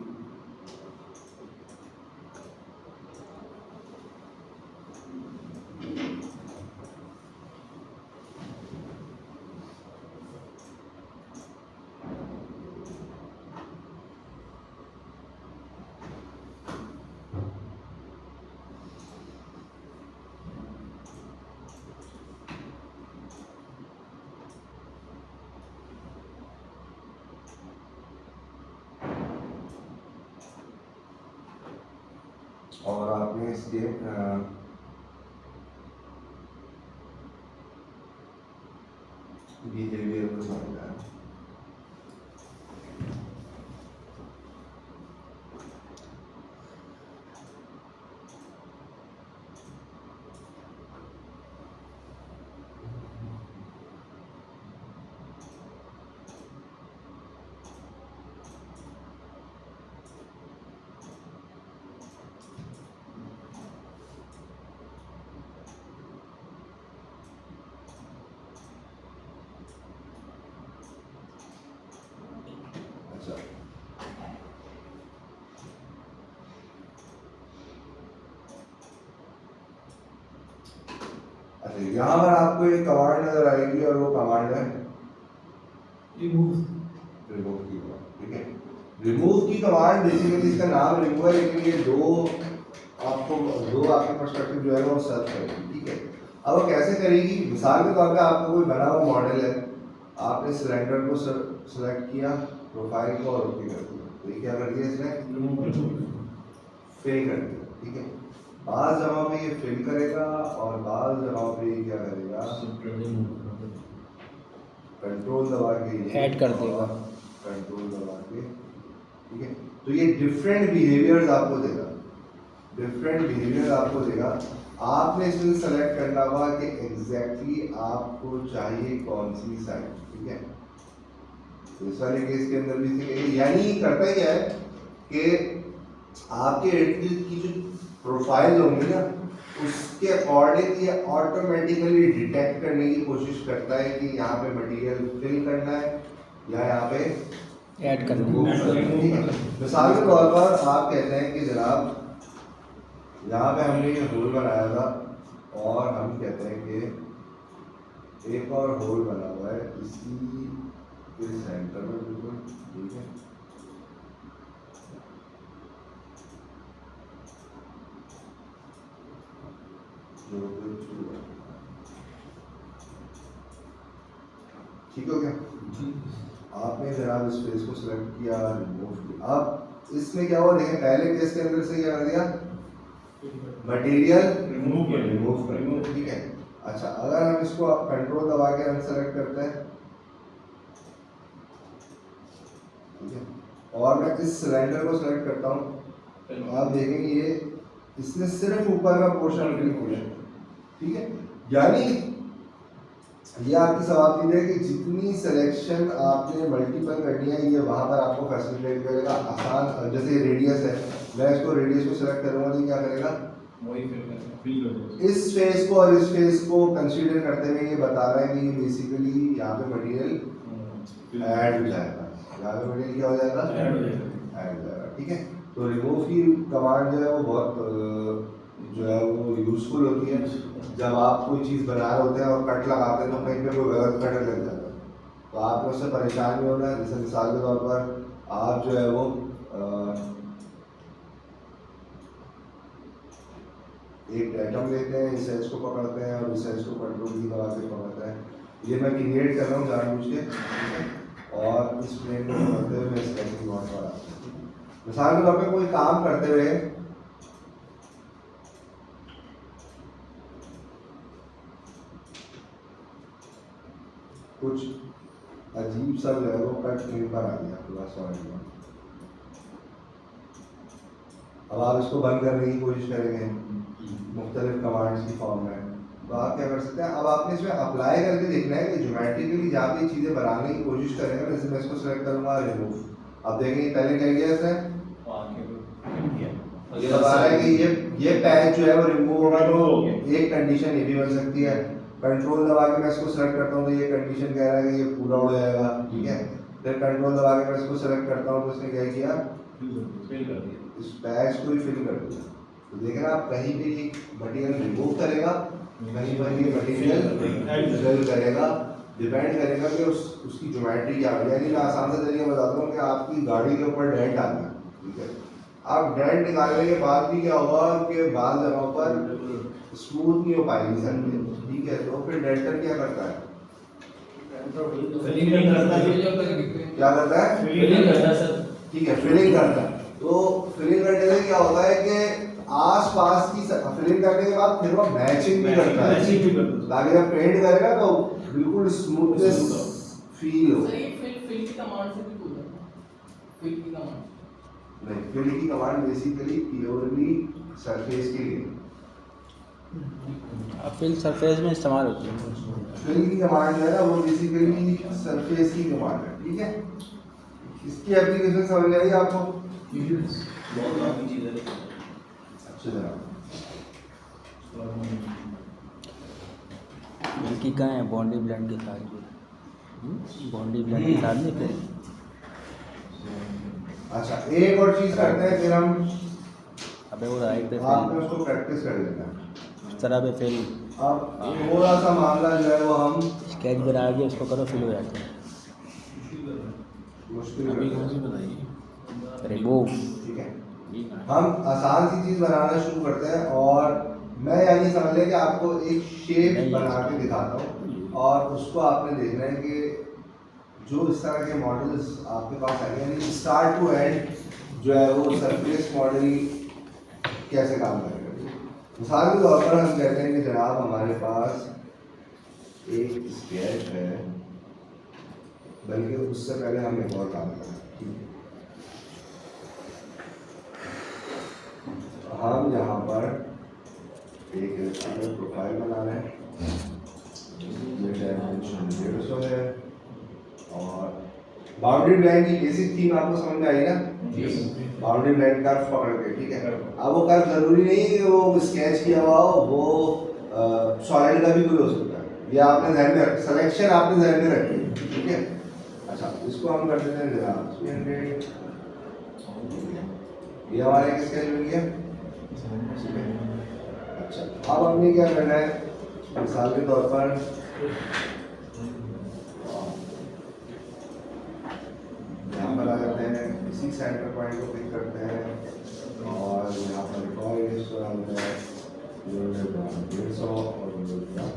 और आपने इसके बिहेवियर को समझना है। अच्छा अच्छा यहाँ पर आपको एक कमांड नजर आएगी और वो कमांड है रिमूव की कमांड। ठीक है, रिमूव की कमांड बेसिकली इसका नाम रिमूव है, लेकिन ये दो आपके पर्सपेक्टिव जो है वो सर्च करेगी। ठीक है, अब वो कैसे करेगी, मिसाल के तौर पे आपको कोई बना हुआ मॉडल है, आपने सिलेंडर को सेलेक्ट किया, प्रोफाइल को और ओके कर दिया, तो ये क्या कर दिया इसने, फिल कर दिया। ठीक है, बाज़ जगह पे ये फिल करेगा और बाज़ जगह पे ये क्या करेगा, कंट्रोल दबा के ऐड कर देगा, कंट्रोल दबा के। ठीक है, तो ये डिफरेंट बिहेवियर्स आपको देगा, आपने इसमें सेलेक्ट करना होगा कि एग्जैक्टली आपको चाहिए कौन सी साइड। ठीक है, तो इस वाले केस के अंदर भी यानी करता क्या है कि आपके इर्द गिर्द की जो प्रोफाइल होंगी ना उसके अकॉर्डिंग ये ऑटोमेटिकली डिटेक्ट करने की कोशिश करता है कि यहाँ पे मटेरियल फिल करना है या यहाँ पे ऐड करना remove करना है। ठीक है, मिसाल के तौर पर आप कहते हैं कि जनाब यहाँ पे हमने ये होल बनाया था और हम कहते हैं कि एक और होल बना हुआ है इसी के सेंटर में बिल्कुल। ठीक है, जो कुछ ठीक हो गया। आपने जनाब इस फेस को सिलेक्ट किया, रिमूव किया। अब इसमें क्या हुआ देखें, पहले केस के अंदर से क्या कर दिया, मटेरियल रिमूव कर दिया, ठीक है। अच्छा, अगर हम इसको आप कंट्रोल दबा के अनसेलेक्ट करते हैं, ठीक है, और मैं इस सिलेंडर को सिलेक्ट करता हूँ, तो आप देखेंगे ये इसने सिर्फ ऊपर का पोर्शन क्लिक किया, ठीक है। यानी ये आपकी समाप्ति है कि जितनी सिलेक्शन आपने मल्टीपल करनी है ये वहाँ पर आपको फैसिलिटेट करेगा, आसान। जैसे रेडियस है, मैं इसको रेडियस को सिलेक्ट करूँगा तो क्या करेगा, इस फेस को और इस फेस को कंसीडर करते हुए ये बता रहा है कि बेसिकली यहाँ पे मटेरियल ऐड हो जाएगा, यहाँ पे मटेरियल क्या हो जाएगा, ऐड हो जाएगा, ठीक है। तो रिमूव की कमांड जो है वो बहुत जो है वो यूजफुल होती है जब आप कोई चीज़ बना रहे होते हैं और कट लगाते हैं तो कहीं पे कोई गलत कट लग जाता है, तो आपको उससे परेशान नहीं होना है। जैसे मिसाल के तौर पर आप जो है वो एक एटम लेते हैं, इस एज को पकड़ते हैं और इस एज को कंट्रोल की दबा के पकड़ते हैं। ये मैं क्रिएट कर रहा हूँ जानबूझ के, और इस प्लेन को पकड़ते हुए मैं स्केचिंग बोर्ड पर आता हूँ। मिसाल के तौर पर कोई काम करते हुए कुछ अजीब सा जो है वो कट स्क्रीन पर आ गया पूरा सॉलिड में। अब आप इसको बंद करने की कोशिश करेंगे मुख्तलिफ कमांड्स की फॉर्म में, तो आप क्या कर सकते हैं, अब आपने इसमें अप्लाई करके देखना है कि ज्योमेट्रिकली जहाँ पे चीज़ें बनाने की कोशिश करेंगे। जैसे मैं इसको सेलेक्ट करूँगा रिमूव, अब देखेंगे पहले क्या किया इसने, ये बता रहा है कि ये पैच जो है वो रिमूव होगा, तो एक कंडीशन ये भी बन सकती है। कंट्रोल दबा के मैं इसको सेलेक्ट करता हूँ तो ये कंडीशन कह रहा है कि ये पूरा उड़ जाएगा, ठीक है। फिर कंट्रोल दबा के मैं इसको सेलेक्ट करता हूँ तो इसने क्या किया, इस पैच को ही फिल कर दिया। तो देखना आप कहीं भी मटेरियल रिमूव करेगा, कहीं पर ये मटेरियल फिल करेगा, डिपेंड करेगा कि उसकी ज्योमेट्री क्या है। यानी मैं आसान से तरीका बताता हूँ कि आपकी गाड़ी के ऊपर डेंट आ गया, ठीक है, आप डेंट निकालने के बाद भी क्या होगा कि बाल जगहों पर स्मूथ नहीं हो पाएगी सर, ठीक है। तो फिर डेंटर क्या करता है, क्या करता है, फिलिंग करता है सर, ठीक है, फिलिंग करता है। तो फिलिंग करने से क्या होता है कि आस पास की फिलिंग करने के बाद फिर वो मैचिंग भी करता है, ताकि जब पेंट करेगा तो बिल्कुल स्मूथनेस फील हो। सर ये फिल की कमांड से भी बोल रहा हूं, फिल की कमांड नहीं, फिल की कमांड बेसिकली प्योरली सरफेस के लिए, फिल सरफेस में इस्तेमाल होती है। फिल की कमांड है ना वो बेसिकली सरफेस की कमांड है, ठीक है। इसकी एप्लीकेशन समझ आई आपको, बहुत काफी चीज़ है। अच्छा जनाब, बल्कि कहाँ है बॉन्डी ब्लेंड के साथ भी, बॉन्डी ब्लेंड के साथ नहीं फिर। अच्छा एक और चीज़ करते हैं, फिर हम अबे वो राइट पे आपने उसको प्रैक्टिस कर लेना है। इस तरह पे फिल अब थोड़ा सा मामला जो है वो हम स्केच बना के उसको करो, फिल हो जाता है। मुश्किल अभी करते कौन सी हैं, बताइए, रिमूव, ठीक है। हम आसान सी चीज़ बनाना शुरू करते हैं, और मैं यानी समझ लें कि आपको एक शेप बना के दिखाता हूँ, और उसको आपने देखना है कि जो इस तरह के मॉडल्स आपके पास आए, यानी स्टार्ट टू एंड जो है वो सरफेस मॉडल कैसे काम करेगा। मिसाल के तौर पर हम कहते हैं कि जनाब हमारे पास एक स्केच है, बल्कि उससे पहले हम एक और काम करें, ठीक है। हम यहाँ पर एक प्रोफाइल बना रहे हैं, ये डायमेंशन 150 है, और बाउंड्री लाइन की बेसिक थीम आपको समझ में आई ना, बाउंड्री लाइन कर्व पकड़ के, ठीक है। अब वो कर्व जरूरी नहीं है कि वो स्केच किया हुआ हो, वो सॉलिड का भी कोई हो सकता है, ये आपने ध्यान में सिलेक्शन आपने ध्यान में रखी, ठीक है। अच्छा इसको हम कर देते हैं जनाब 300, ये हमारे एक स्केच बन गया। अच्छा अब हमने क्या करना है, मिसाल के तौर पर यहाँ पर आ जाते हैं, इसी सेंटर पॉइंट को पिक करते हैं, और यहाँ पर एक और इमेज बना देते हैं 150 और 150।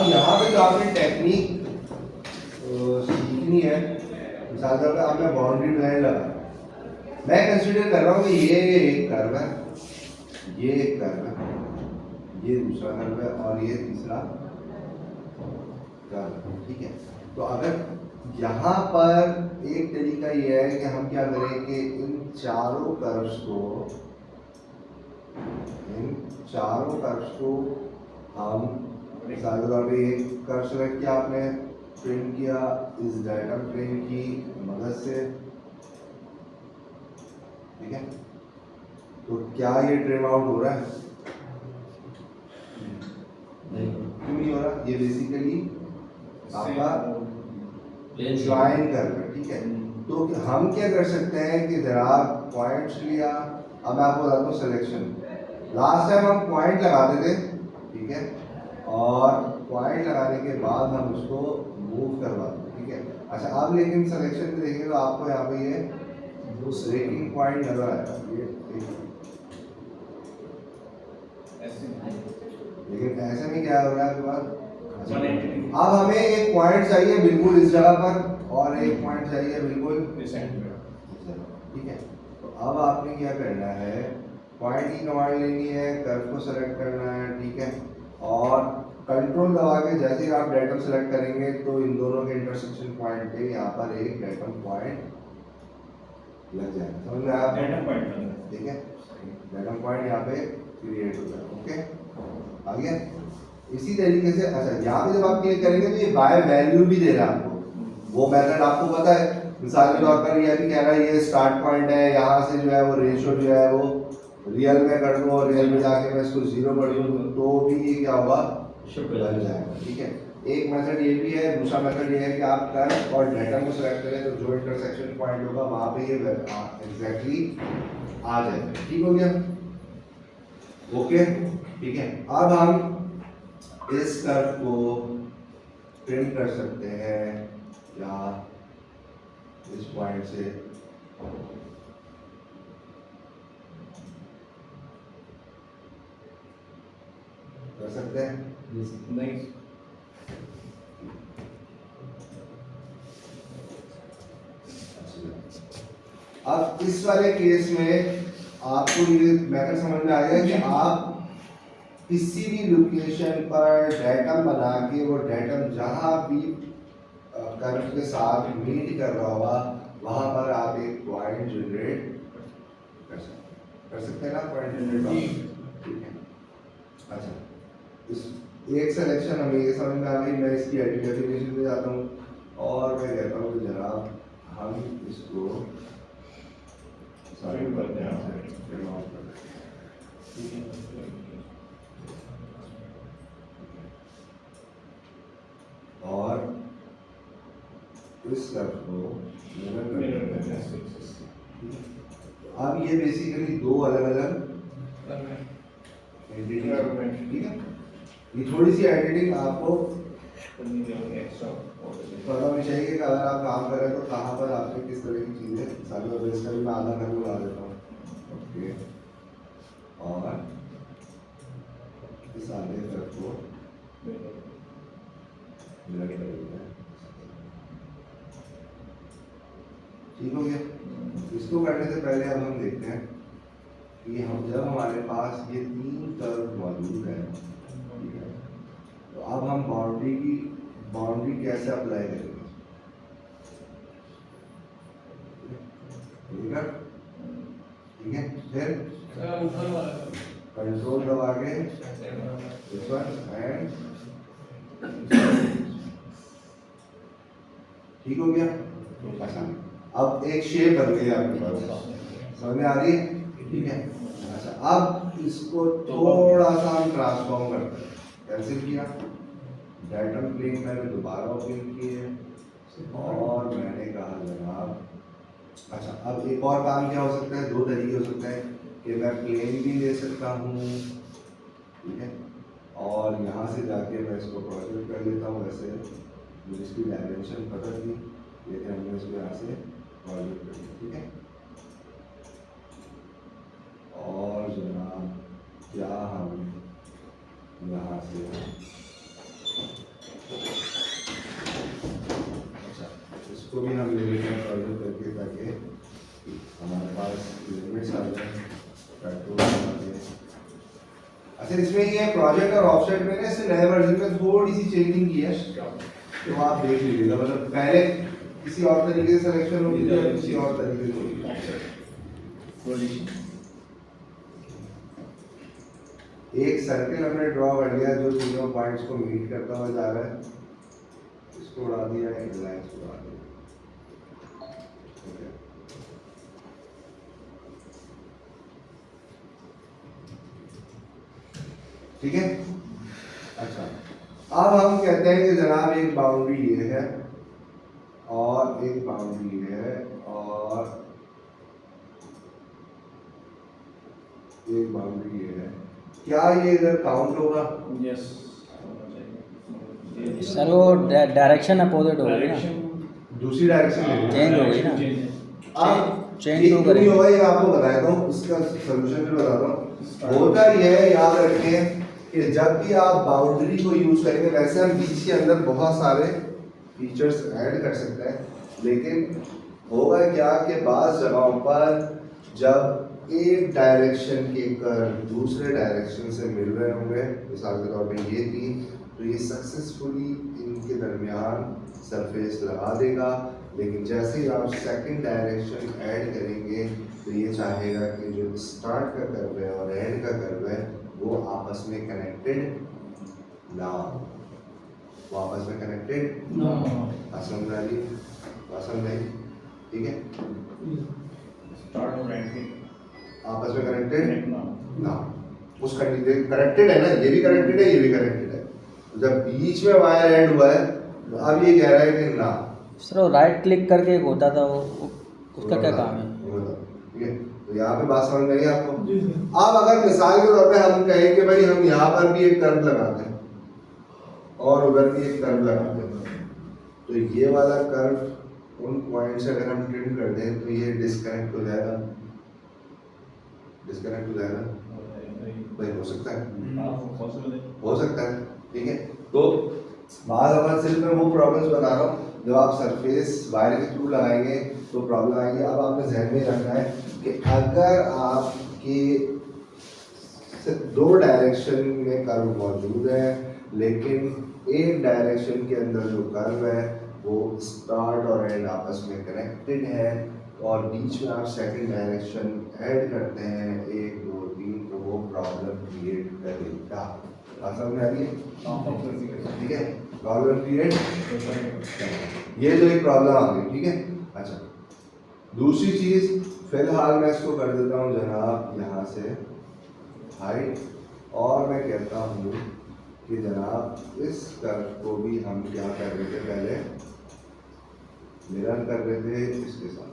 अब यहाँ पे जो आपने टेक्निक सीखनी है, मिसाल के तौर पे आपने बाउंड्री लाइन लगा, मैं कंसीडर कर रहा हूँ कि ये एक कर्व है, ये एक कर्व है, ये दूसरा कर्व है और ये तीसरा कर्व है, ठीक है। तो अगर यहाँ पर एक तरीका ये है कि हम क्या करें कि इन चारों कर्व्स को हम मिसाल के तौर पे एक कर्व सेलेक्ट किया आपने, प्रिंट किया इस डायग्राम प्लेन की मदद से, ठीक है। तो क्या ये ट्रिम आउट हो रहा है? क्यों नहीं हो रहा? ये बेसिकली आपका ज्वाइन कर रहा है, ठीक है। तो हम क्या कर सकते हैं कि जनाब पॉइंट्स लिया, अब मैं आपको बताता हूँ सिलेक्शन। लास्ट टाइम हम पॉइंट लगाते थे, ठीक है, और पॉइंट लगाने के बाद हम उसको मूव करवाते, ठीक है। अच्छा, अब लेकिन सिलेक्शन में देखेंगे तो आपको यहाँ पे ये ब्रेकिंग पॉइंट नजर आएगा, ये लेकिन ऐसे में क्या हो रहा है आपके पास? अब हमें एक पॉइंट चाहिए बिल्कुल इस जगह पर और एक पॉइंट चाहिए बिल्कुल, ठीक है। तो अब आपने क्या करना है, पॉइंट की कमांड लेनी है, कर्व को सेलेक्ट करना है, ठीक है, और कंट्रोल दबा के जैसे ही आप डेटम सेलेक्ट करेंगे तो इन दोनों के इंटरसेक्शन पॉइंट पे यहाँ पर एक डेटम पॉइंट लग जाएगा, समझ में आया? डेटम पॉइंट, ठीक है, डेटम पॉइंट यहाँ पे क्रिएट हो जाएगा, ओके। आ गया? इसी तरीके से अच्छा यहाँ पे जब आप क्लिक करेंगे तो ये बाय वैल्यू भी दे रहा है आपको, वो मेथड आपको पता है। मिसाल के तौर पर ये भी कह रहा है ये स्टार्ट पॉइंट है, यहाँ से जो है वो रेशियो जो है वो रियल में कर दूँ और रियल में जाके मैं इसको 0 कर दूँ तो भी ये क्या होगा, बन जाएगा, ठीक है। एक मेथड ये भी है, दूसरा मेथड ये है कि आप कर्व और डेटम को सेलेक्ट करें तो जो इंटरसेक्शन पॉइंट होगा वहाँ पे ये एग्जैक्टली आ जाएगा, ठीक हो गया, ओके, ठीक है। अब हम इस कर्व को प्रिंट कर सकते हैं या इस पॉइंट से कर सकते हैं, नहीं अब इस वाले केस में आपको ये मैथड समझ में आ गया कि आप किसी भी लोकेशन पर डेटम बना के वो डेटम जहाँ भी कर्व के साथ मीट कर रहा होगा वहाँ पर आप एक पॉइंट जनरेट कर सकते हैं ना, पॉइंट जनरेट, ठीक है। अच्छा, इस एक सिलेक्शन हमें ये समझ में आ गई, मैं इसकी डेफिनेशन में जाता हूँ और मैं कहता हूँ कि जनाब हम इसको और इस कर्व को अब ये बेसिकली दो अलग अलग एडिटिंग, ठीक है। ये थोड़ी सी एडिटिंग आपको पता होनी चाहिए कि अगर आप काम कर रहे हैं तो कहाँ पर आपने किस तरह की चीज़ें सारी और इसका भी मैं आधा कर लगा देता हूँ, ओके। और इस आधे कर्व को ठीक हो गया। इसको करने से पहले अब हम देखते हैं कि हम जब हमारे पास ये 3 कर्व मौजूद है, ठीक है, तो अब हम बाउंड्री कैसे अप्लाई करेंगे, ठीक है। फिर कंट्रोल दबा के this one and ठीक हो गया। अच्छा, अब एक शेप बन गई आपके पास, समझ में आ रही है, ठीक है। अच्छा, अब इसको थोड़ा सा हम ट्रांसफॉर्म करते हैं, कैसे किया, डेटम प्लेन मैंने दोबारा ओपन किए और मैंने कहा जनाब, अच्छा अब एक और काम क्या हो सकता है, 2 तरीके हो सकते हैं कि मैं प्लेन भी ले सकता हूँ, ठीक है, और यहाँ से जाके मैं इसको प्रोजेक्ट कर लेता हूँ। वैसे मुझे इसकी डायमेंशन पता थी लेकिन हमने इसको यहाँ से प्रोजेक्ट कर लिया, ठीक है। और जनाब क्या हम यहाँ से इसको भी हम ले लेते हैं सॉल्व करके, ताकि हमारे पास लिमिट्स आ जाए पेट्रोल के। अच्छा, इसमें ये प्रोजेक्ट और ऑफसेट में ना इससे नए वर्जन में थोड़ी सी चेंजिंग की है, तो आप देख लीजिएगा। मतलब पहले किसी और तरीके से सिलेक्शन होगी थी, किसी और तरीके से होगी। एक सर्कल हमने ड्रॉ कर लिया जो तीनों पॉइंट्स को मीट करता हुआ जा रहा है, इसको उड़ा दिया, इन लाइंस को उड़ा दिया। ठीक है। अच्छा, अब हम कहते हैं कि जनाब एक बाउंड्री ये है और एक बाउंड्री ये है और एक बाउंड्री ये है। क्या ये इधर काउंट होगा? यस सर वो डायरेक्शन अपोजिट हो गई ना, दूसरी डायरेक्शन में चेंज हो गई ना। अब चेंज एक तो क्यों करेंगे। होगा ये आपको बताता हूँ, उसका सलूशन भी बताता हूँ। होता ये है, याद रखें कि जब भी आप बाउंड्री को यूज करेंगे, वैसे हम बीच के अंदर बहुत सारे फीचर्स ऐड कर सकते हैं, लेकिन होगा क्या कि बाज़ जगहों पर जब एक डायरेक्शन के कर्व दूसरे डायरेक्शन से मिल रहे होंगे, मिसाल के तौर पे ये थी, तो ये सक्सेसफुली इनके दरमियान सरफेस लगा देगा। लेकिन जैसे ही आप सेकंड डायरेक्शन ऐड करेंगे तो ये चाहेगा कि जो स्टार्ट का कर्व है और एंड का कर्व है वो आपस में कनेक्टेड ना हो, वो आपस में कनेक्टेड ना हो। समझ आ रही? समझ आई? ठीक है, स्टार्ट और एंड आपस में कनेक्टेड ना, उस कंडीशन कनेक्टेड है ना, ये भी कनेक्टेड है, ये भी कनेक्टेड है। जब बीच में वायर एंड हुआ है, तो अब ये कह रहा है कि ना। सर वो राइट क्लिक करके एक होता था, वो उसका क्या काम है? ठीक है, तो यहाँ पे बात समझ में आई आपको? अब अगर मिसाल के तौर पे हम कहें कि भाई हम यहाँ पर भी एक कर्व लगाते हैं और उधर भी एक कर्व लगाते हैं, तो ये वाला कर्व उन पॉइंट से अगर हम ट्रिम कर दें तो ये डिस्कनेक्ट हो जाएगा, डिस्कनेक्ट हो जाएगा भाई, हो सकता है, हो सकता है। ठीक है, तो बात अपन सिर्फ मैं वो प्रॉब्लम्स बता रहा हूँ जब आप सरफेस वायर के थ्रू लगाएंगे तो प्रॉब्लम आएगी। अब आपने ध्यान में रखना है कि अगर आपके दो डायरेक्शन में कर्व मौजूद है, लेकिन एक डायरेक्शन के अंदर जो कर्व है वो स्टार्ट और एंड आपस में कनेक्टेड है, और बीच में आप सेकंड डायरेक्शन ऐड करते हैं 1 2 3, तो वो प्रॉब्लम क्रिएट करेगा। समझ में आ रही है? ठीक है, प्रॉब्लम क्रिएट, ये जो एक प्रॉब्लम आ गई। ठीक है, अच्छा दूसरी चीज, फिलहाल मैं इसको कर देता हूँ जनाब यहाँ से हाइट, और मैं कहता हूँ कि जनाब इस कर्व को भी हम क्या कर रहे थे, पहले मिरर कर रहे थे इसके साथ।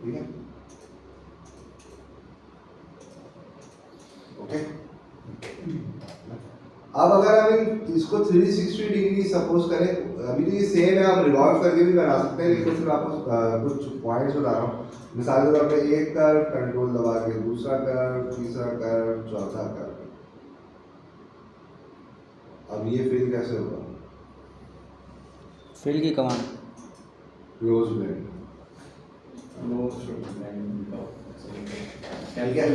ठीक है, ओके। अब अगर हम इसको 360 डिग्री सपोज करें, अभी तो ये सेम है, आप रिवॉल्व करके भी बना सकते हैं, लेकिन सिर्फ आपको कुछ पॉइंट्स बता रहा हूँ। मिसाल के तौर पे एक कर्व कंट्रोल दबा के, दूसरा कर्व, तीसरा कर्व, चौथा कर्व। अब ये फिल कैसे होगा? फिल की कमांड क्लोज ब्लेंड। ठीक है,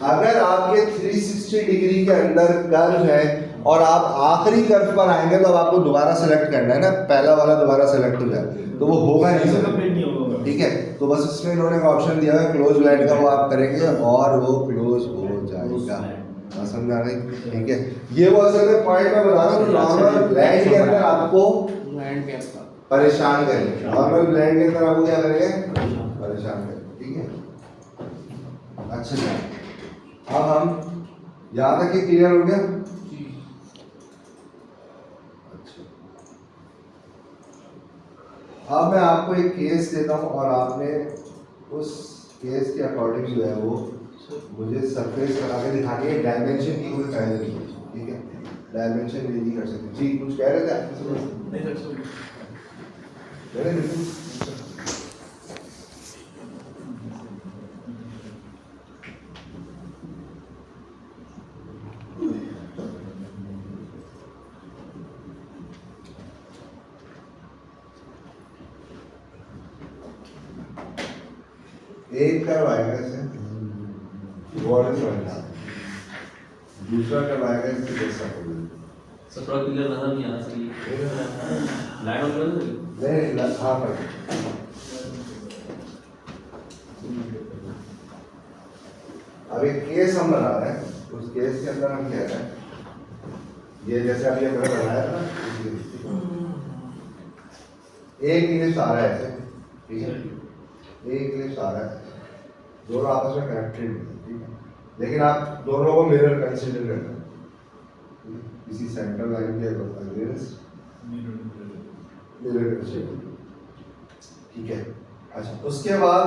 अगर आपके 360 डिग्री के अंदर कर्व है और आप आखिरी कर्व पर आएंगे तो अब आपको दोबारा सेलेक्ट करना है ना, पहला वाला दोबारा सेलेक्ट हो जाए तो वो होगा नहीं। ठीक है, तो बस इसमें इन्होंने एक ऑप्शन दिया है क्लोज ब्लेंड का, वो आप करेंगे और वो क्लोज हो जाएगा। समझ आ रही? ठीक है, ये वो असल में पॉइंट मैं बता रहा हूँ, नॉर्मल ब्लेंड के अंदर आपको परेशान करेंगे, नॉर्मल ब्लेंड के अंदर आपको क्या करेंगे? परेशान करेंगे। ठीक है, अच्छा जी, अब हम यहाँ तक क्लियर हो गया? अच्छा, अब मैं आपको एक केस देता हूँ और आपने उस केस के अकॉर्डिंग जो है वो मुझे सरफेस बना के दिखानी है। डायमेंशन की कोई कायदा नहीं है, ठीक है, डायमेंशन रेडी कर सकते। जी कुछ कह रहे थे आप? एक कर्व आएगा ऐसे, हॉरिजॉन्टल, दूसरा कर्व आएगा इससे जैसा सर थोड़ा क्लियर नजर नहीं आ रहा सर ये लाइट ऑन कर दो नहीं हाँ पर अब एक केस हम बना रहे हैं, उस केस के अंदर हम कह रहे हैं ये जैसे अभी हमने बनाया था ना, एक इलिप्स आ रहा है ऐसे, ठीक है, एक इलिप्स आ रहा है, दोनों आपस में कनेक्टेड, ठीक है, लेकिन आप दोनों को मिरर कंसीडर करना, किसी सेंट्रल लाइन के अगेंस्ट मिरर कंसीडर, ठीक है। अच्छा, उसके बाद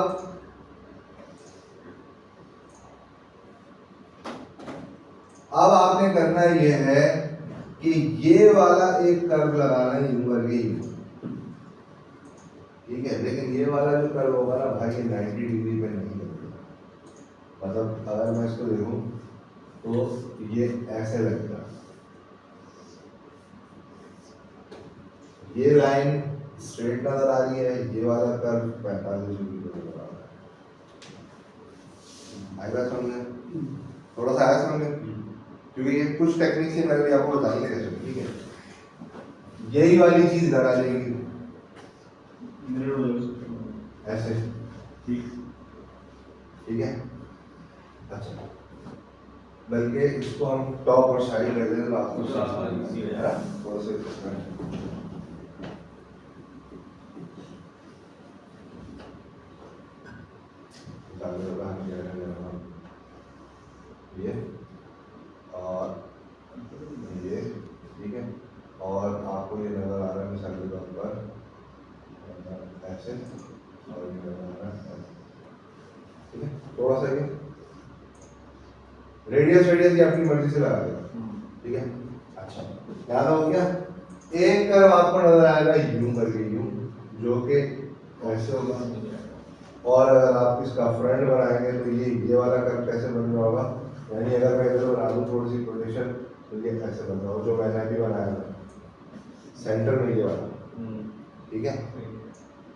अब आपने करना ये है कि ये वाला एक कर्व लगाना है यूं करके यूं, ठीक है, लेकिन ये वाला जो कर्व होगा ना भाई ये 90 डिग्री पे नहीं लगेगा, मतलब अगर मैं इसको देखूं तो ये ऐसे लगेगा, ये लाइन स्ट्रेट नजर आ रही है, ये वाला कर्व 45 डिग्री पे नजर आ रहा है। आएगा समझ में? थोड़ा सा आया समझ में? क्योंकि ये कुछ टेक्निक से मैंने आपको बताई है, ठीक है, यही वाली चीज इधर आ जाएगी ऐसे, ठीक है। अच्छा, बल्कि इसको हम टॉप और साइड कर दें तो आपको थोड़ा सा ये और ये, ठीक है, और आपको ये नजर आ रहा है मिसाल के तौर पर ऐसे, और ये नजर आ रहा है ऐसे, ठीक है, थोड़ा सा ये रेडियस की अपनी मर्जी से लगा देगा, ठीक है। अच्छा, याद हो गया? एक कर्व आपको नजर आएगा यूं करके यूं, जो कि ऐसे होगा, और अगर आप इसका फ्रंट बनाएंगे तो ये वाला कर्व कैसे बन रहा होगा, यानी अगर मैं इधर बना दूं थोड़ी सी प्रोजेक्शन तो ये ऐसे बन रहा हो, जो मैंने अभी बनाया था सेंटर में ये वाला, ठीक है।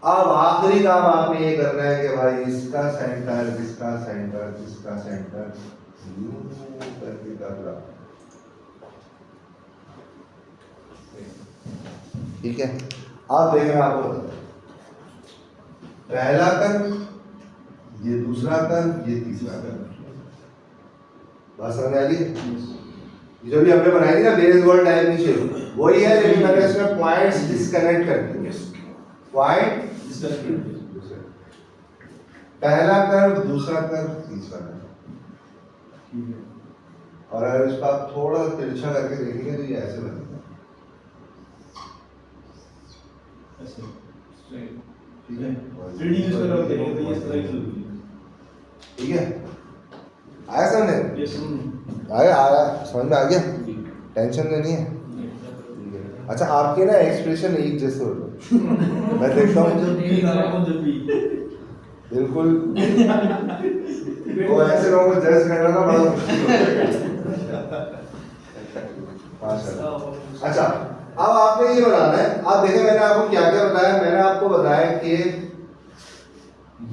अब आखिरी काम आपने ये करना है कि भाई इसका सेंटर, इसका सेंटर, इसका सेंटर यूं करके कर रहा, ठीक है। आप देखें, आपको पहला कर्व, ये दूसरा कर्व, ये तीसरा कर्व, बात समझ आ रही है? जो भी हमने बनाई थी ना बेस बॉल टाइप नीचे, वही है, लेकिन मैंने इसमें पॉइंट्स डिस्कनेक्ट कर दिए, पॉइंट पहला कर्व, दूसरा कर्व, तीसरा कर्व, और अगर इसको आप थोड़ा तिरछा करके देखेंगे तो ये ऐसे बनेगा, ठीक है, ठीक है। आया समझ? आया समझ में आ गया, टेंशन तो नहीं है। अच्छा, आपके ना एक्सप्रेशन एक जैसे हो रहे, मैं देखता हूँ बिल्कुल, वो ऐसे लोगों को जज करना ना बड़ा मुश्किल होता है। अच्छा, अब आपने ये बनाना है, आप देखें मैंने आपको क्या क्या बताया, मैंने आपको बताया कि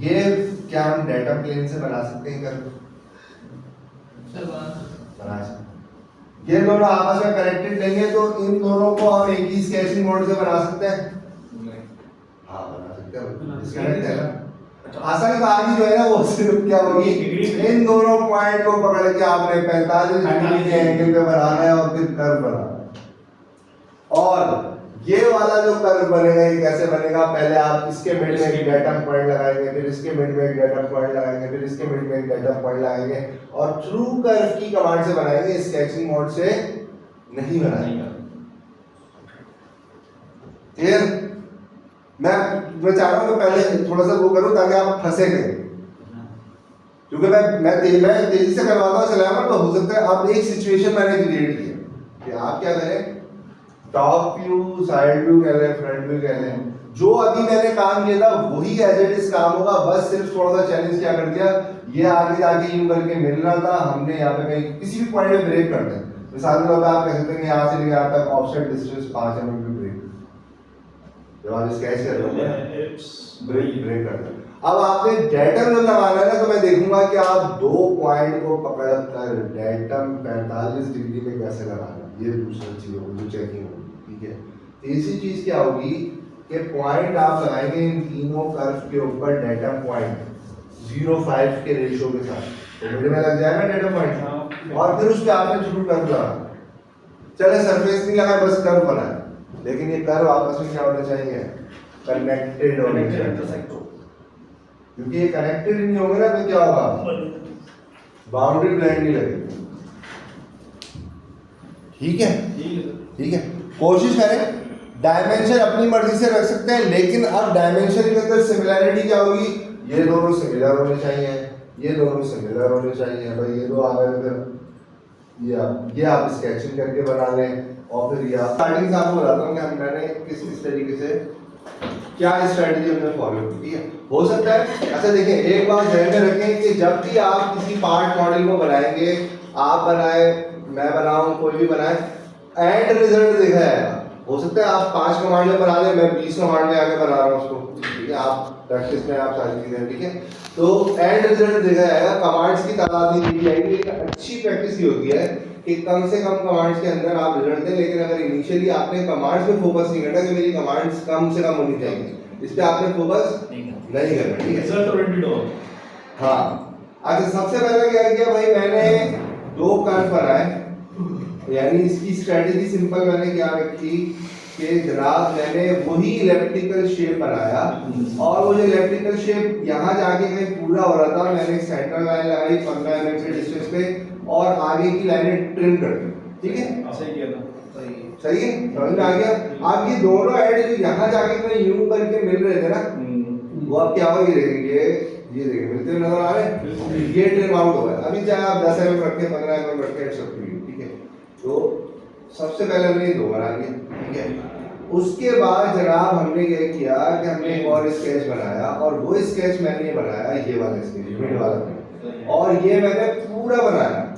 ये क्या हम डेटा प्लेन से बना सकते हैं, कर बना सकते, ये दोनों आपस में कनेक्टेड नहीं है तो इन दोनों को हम एक ही स्केचिंग मोड से बना सकते हैं, हाँ बना सकते हैं, डिस्कनेक्ट है ना। आसान कहानी जो है ना वो सिर्फ क्या होगी, इन दोनों पॉइंट को पकड़ के आपने 45 डिग्री के एंगल पे बनाना है और फिर कर्व बनाना है। और ये वाला जो कर्व बनेगा ये कैसे बनेगा, पहले आप इसके मिड में एक डेटा पॉइंट लगाएंगे, फिर इसके मिड में एक डेटा पॉइंट लगाएंगे, फिर इसके मिड में एक डेटा पॉइंट लगाएंगे, और थ्रू कर्व की कमांड से बनाएंगे, स्केचिंग मोड से नहीं बनाएंगे। क्लियर? मैं चाह रहा हूँ कि पहले थोड़ा सा वो करूँ ताकि आप फंसे गए, क्योंकि मैं तेजी से करवाता हूँ सलामत, तो हो सकता है आप एक सिचुएशन मैंने क्रिएट की है कि आप क्या करें, टॉप व्यू, साइड व्यू कह लें, फ्रंट व्यू कह लें, जो अभी मैंने काम किया था वही एज इट इज काम होगा, बस सिर्फ थोड़ा सा चैलेंज क्या कर दिया, ये आगे जाके यूं करके मिल रहा था, हमने यहाँ पे कहीं किसी भी पॉइंट पे ब्रेक कर दें, मिसाल के तौर पे आप कह सकते हैं कि यहाँ से लेकर यहाँ तक ऑफसेट डिस्टेंस 5 mm पे ब्रेक, जब आप स्केच कर रहे हो ब्रेक कर दें। अब आपने डेटम जब लगाना है ना तो मैं देखूंगा कि आप 2 पॉइंट को पकड़ कर डेटम 45 डिग्री में कैसे लगाना, ये दूसरी चीज होगी जो चेकिंग होगी, ठीक है। तीसरी चीज क्या होगी कि पॉइंट आप लगाएंगे इन तीनों कर्व के ऊपर डेटम पॉइंट 0.5 के रेशियो के साथ, तो मिडिल में लग जाएगा डेटम पॉइंट, और फिर उस पे आपने शुरू कर्व लगाना। चले सरफेस नहीं लगा, बस कर्व बनाए, लेकिन ये कर्व आपस में क्या होने चाहिए, कनेक्टेड होने चाहिए, क्योंकि ये कनेक्टेड नहीं होंगे ना तो क्या होगा, बाउंड्री ब्लेंड नहीं लगेगी। ठीक है, ठीक है। कोशिश करें डायमेंशन अपनी मर्जी से रख सकते हैं, लेकिन अब डायमेंशन के अंदर सिमिलैरिटी क्या होगी, ये दोनों सिमिलर होने चाहिए, ये दोनों सिमिलर होने चाहिए। भाई ये दो आ गए, फिर ये आप स्केचिंग करके बना लें, और फिर ये स्टार्टिंग से आपको बताता हूँ कि मैंने किस तरीके से क्या स्ट्रेटजी हमने फॉलो की, ठीक है। हो सकता है अच्छा देखिए, एक बात ध्यान में रखें कि जब भी आप किसी पार्ट मॉडल को बनाएंगे, आप बनाए, मैं बनाऊं, कोई भी बनाए, एंड रिजल्ट देखा जाएगा। हो सकता है आप 5 कमांड में बना लें, मैं 20 कमांड में आगे बना रहा हूँ उसको, ठीक है। आप प्रैक्टिस में आप सारी चीजें, ठीक है। तो एंड रिजल्ट देखा जाएगा, कमांड्स की तादाद नहीं दी जाएगी, लेकिन अच्छी प्रैक्टिस ये होती है कि कम से कम कमांड्स के अंदर आप रिजल्ट दें। लेकिन अगर इनिशियली आपने कमांड्स पे फोकस नहीं करना कि मेरी कमांड्स कम से कम होनी चाहिए, इस पे आपने फोकस नहीं करना, ठीक है। रिजल्ट ओरिएंटेड हो। हाँ, अच्छा सबसे पहले क्या किया भाई, मैंने 2 कर्व बनाए, यानी इसकी स्ट्रेटजी सिंपल मैंने क्या रखी कि जनाब मैंने वही इलेप्टिकल शेप बनाया, और वो जो इलेप्टिकल शेप यहाँ जाके कहीं पूरा हो रहा था, मैंने एक सेंट्रल लाइन लगाई 15 mm के डिस्टेंस पे, और आगे की लाइनें ट्रिम कर दी, ठीक है। सही किया था, सही है, समझ में आ गया। अब ये दोनों एड जो यहाँ जाके कहीं यूं करके मिल रहे थे ना, वो अब क्या होगा, ये देखिए मिलते हुए नजर आ रहे हैं, ये ट्रिम आउट हो गया। अभी चाहे आप 10 mm रखें, 15 mm रखें, सब ठीक है। तो सबसे पहले हमने ये 2 बना लिए, ठीक है। उसके बाद जनाब हमने ये किया कि हमने एक और स्केच बनाया, और वो स्केच मैंने ये बनाया, ये वाला स्केच मिड वाला, और ये मैंने पूरा बनाया।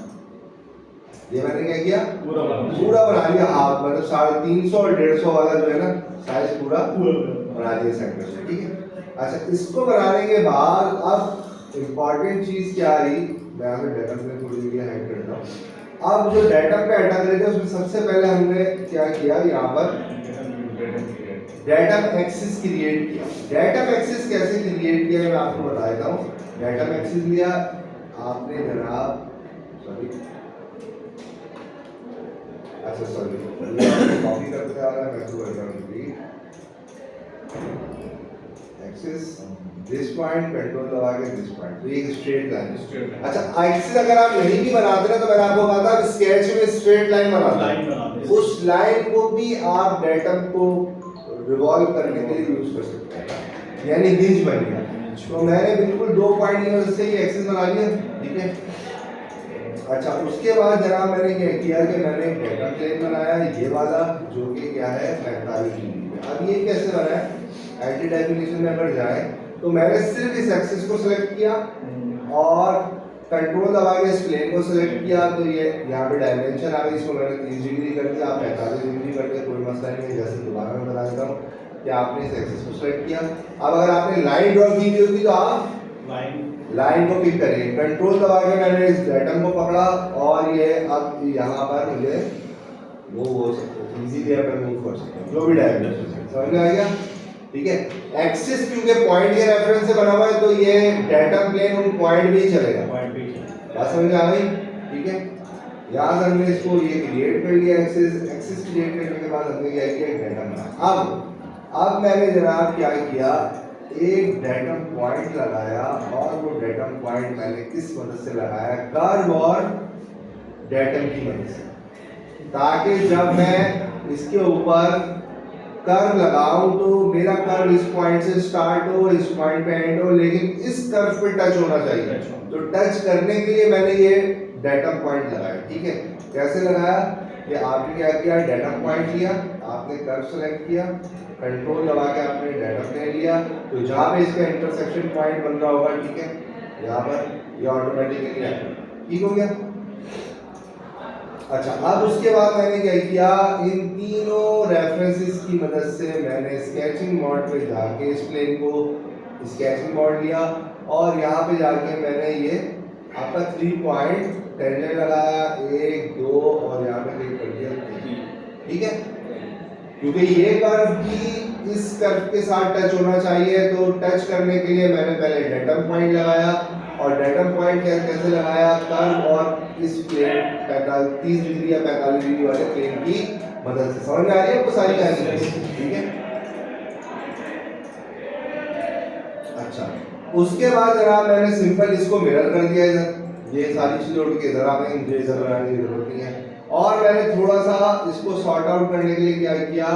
ये मैंने क्या किया, पूरा बना लिया हाफ, मतलब 350 और 150 वाला जो है ना साइज पूरा बना दिया सेंटर से, ठीक है। अच्छा, इसको बनाने के बाद अब इम्पोर्टेंट चीज क्या आई, मैं यहाँ पे डेटा में थोड़ी देर हाइड करता हूँ। अब जो डेटा पे हटा रहे थे उसमें सबसे पहले हमने क्या किया, यहाँ पर डेटा एक्सिस क्रिएट किया। डेटा एक्सिस कैसे क्रिएट किया मैं आपको बता देता हूँ। डेटा एक्सिस लिया आपने जनाब, सॉरी अच्छा सॉरी कॉपी करते आ रहा है, मैं तो कर रहा हूँ एक्सिस दिस पॉइंट, कंट्रोल दबा के दिस पॉइंट, तो ये स्ट्रेट लाइन। अच्छा एक्सिस अगर आप नहीं भी बनाते ना, तो मैंने आपको कहा था स्केच में स्ट्रेट लाइन बनाते, उस लाइन को भी आप डेटम को रिवॉल्व करने के लिए यूज कर सकते हैं, यानी हिंज बन गया। तो मैंने बिल्कुल 2 पॉइंट की मदद से ये एक्सिस बना लिया, ठीक है। अच्छा उसके बाद जनाब मैंने क्या किया कि मैंने एक डेटा प्लेन बनाया, ये वाला जो कि क्या है 45 डिग्री। अब ये कैसे बना है, एंटी डेफिनेशन में अगर जाए तो मैंने सिर्फ इस एक्सिस को सिलेक्ट किया और कंट्रोल दबा के इस प्लेन को सिलेक्ट किया, तो ये यहाँ पे डायमेंशन आ गई, इसको मैंने 30 डिग्री कर दिया, आप 45 डिग्री कर दिया, कोई मसला नहीं है। जैसे दोबारा मैं बता देता हूँ कि आपने इस एक्सिस को सिलेक्ट किया। अब अगर आपने लाइन ड्रॉ की हुई होगी तो आप लाइन को पिक करिए, कंट्रोल दबा के मैंने इस डेटम को पकड़ा, और ये अब यहाँ पर मुझे वो हो सकता है इजीली आप मूव कर सकते हैं, जो भी डायमेंशन समझ में आ गया, ठीक है। एक्सिस क्योंकि पॉइंट के रेफरेंस से बना हुआ है, तो ये डेटम प्लेन उन पॉइंट पे ही चलेगा, बात समझ में आ गई, ठीक है। यहाँ से हमने इसको ये क्रिएट कर लिया, एक्सिस क्रिएट करने के बाद हमने क्या किया, डेटम बना। अब मैंने जनाब क्या किया, एक डेटम पॉइंट लगाया, और वो डेटम पॉइंट मैंने किस मदद से लगाया, कर्व और डेटम की मदद से, ताकि जब मैं इसके ऊपर कर्व लगाऊं तो मेरा कर्व इस पॉइंट से स्टार्ट हो, इस पॉइंट पे एंड हो, लेकिन इस कर्व पे टच होना चाहिए। तो टच करने के लिए मैंने ये डेटम पॉइंट लगाया, ठीक है। कैसे लगाया, कि आपने क्या किया, डेटम पॉइंट लिया, आपने कर्व सेलेक्ट किया, कंट्रोल दबा के आपने डेटम ले लिया, तो जहाँ पे इसका इंटरसेक्शन पॉइंट बन रहा होगा, ठीक है, यहाँ पर ये ऑटोमेटिकली ठीक हो गया। अच्छा अब उसके बाद मैंने क्या किया, इन तीनों रेफरेंसेस की मदद से मैंने स्केचिंग मोड पे जाके इस प्लेन को स्केचिंग मोड लिया और यहाँ पे जाके मैंने ये आपका 3 पॉइंट टेंजेंट लगाया 1 2 और यहाँ पे क्लिक कर दिया 3। ठीक है, क्योंकि ये कर्व भी इस कर्व के साथ टच होना चाहिए, तो टच करने के लिए मैंने पहले डेटम पॉइंट लगाया और डेटम पॉइंट कैसे लगाया, कर्व और इस प्लेन 30 डिग्री या 45 डिग्री वाले प्लेन की मदद से। समझ में आ रही है आपको सारी कहानी? ठीक है, अच्छा उसके बाद जनाब मैंने सिंपल इसको मिरर कर दिया इधर, ये सारी चीजें उठ के इधर आ गई, मुझे इधर बनाने की जरूरत नहीं है। और मैंने थोड़ा सा इसको सॉर्ट आउट करने के लिए क्या किया,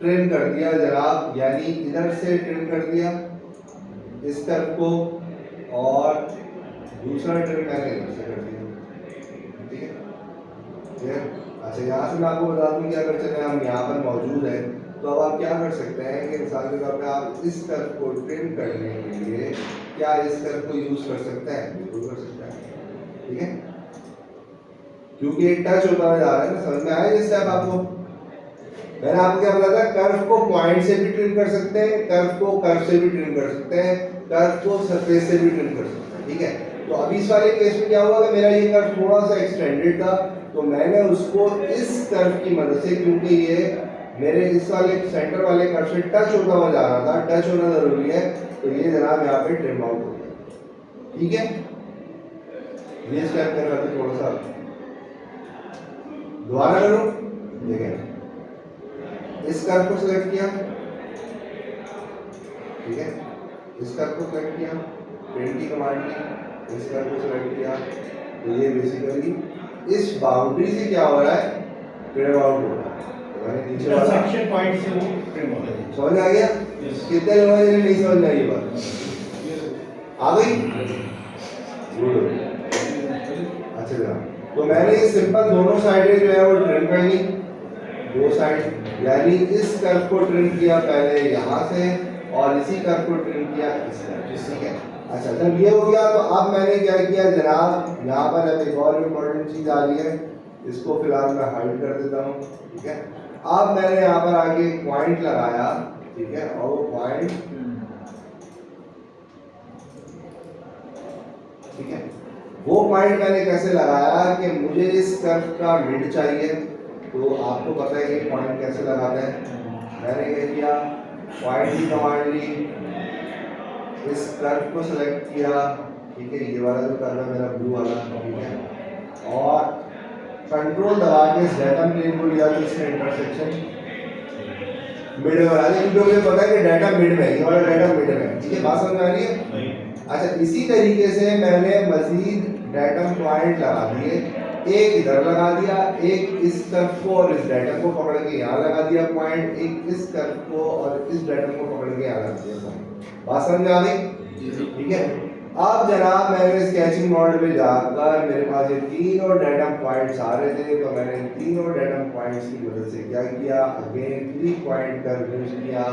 ट्रिम कर दिया जनाब, यानी इधर से ट्रिम कर दिया इस कर्व को और दूसरा ट्रिम मैंने इधर से कर दिया। ठीक है, अच्छा यहाँ से मैं आपको बता दूं कि अगर चले हम यहाँ पर मौजूद है तो अब आप क्या कर सकते हैं कि मिसाल के तौर पे आप इस कर्व को ट्रिम करने के लिए क्या इस कर्व को यूज कर सकते हैं? बिल्कुल कर सकते हैं। ठीक है, क्योंकि एक टच होता हुआ जा रहा है ना, समझ में आया ये स्टेप आपको? मैंने आपको क्या बताया था, कर्व को पॉइंट से भी ट्रिम कर सकते हैं, कर्व को कर्व से भी ट्रिम कर सकते हैं, कर्व को सरफेस से भी ट्रिम कर सकते हैं। ठीक है, तो अभी इस वाले केस में क्या हुआ कि मेरा ये कर्व थोड़ा सा एक्सटेंडेड था, तो मैंने उसको इस कर्व की मदद से, क्योंकि ये मेरे इस वाले सेंटर वाले कर्व से टच होता हुआ जा रहा था, टच होना जरूरी है, तो ये जनाब यहाँ पे ट्रिम आउट हो गया। ठीक है, ये स्टेप कर रहा था थोड़ा सा, दोबारा करो, देखें इस कर्व को सिलेक्ट किया, ठीक है, इस कर्व को सिलेक्ट किया, प्रिंट की कमांड की, इस कर्व को सिलेक्ट किया, तो ये बेसिकली इस बाउंड्री से क्या हो रहा है, ट्रिम आउट हो रहा है, यानी नीचे वाला सेक्शन पॉइंट से वो ट्रिम हो रहा है। समझ आ गया? कितने लोगों ने नहीं समझ में आई ये बात? आ गई? गुड। अच्छा जनाब, तो मैंने ये सिंपल दोनों साइडें जो है वो ट्रिम कर ली, दो साइड, यानी इस कर्व को ट्रिम किया पहले यहाँ से और इसी कर्व को ट्रिम किया इस तरह। ठीक है, अच्छा जब ये हो गया तो अब मैंने क्या किया जनाब, यहाँ पर अब एक और इम्पोर्टेंट चीज आ रही है, इसको फिलहाल मैं हाइड कर देता हूँ। ठीक है, अब मैंने यहाँ पर आगे एक पॉइंट लगाया, ठीक है, और वो पॉइंट, ठीक है, वो पॉइंट मैंने कैसे लगाया कि मुझे इस कर्व का मिड चाहिए, तो आपको पता है कि पॉइंट कैसे लगाते हैं। मैंने क्या किया, पॉइंट की कमांड ली, इस कर्व को सिलेक्ट किया, ठीक है, ये वाला जो कर्व है मेरा ब्लू वाला, ठीक है, और कंट्रोल दबा के इस डाटा प्लेन को लिया, तो इसमें इंटरसेक्शन मिड में बना दिया, क्योंकि मुझे पता है कि डाटा मिड में है, ये वाला डाटा मिड में है। ठीक है, बात समझ में आ रही है? अच्छा, इसी तरीके से मैंने मजीद डाटा पॉइंट लगा दिए, एक इधर लगा दिया, एक इस कर्व को और इस डाटा को पकड़ के यहाँ लगा दिया पॉइंट, एक इस कर्व को और इस डाटा को पकड़ के यहाँ लगा दिया पॉइंट। बात समझ में आ गई? ठीक है, अब जनाब मैंने स्केचिंग मोड में जाकर, मेरे पास ये तीनों डाटा पॉइंट्स आ रहे थे, तो मैंने इन तीनों डाटा पॉइंट्स की मदद से क्या किया, अगेन 3 पॉइंट कर्व यूज किया,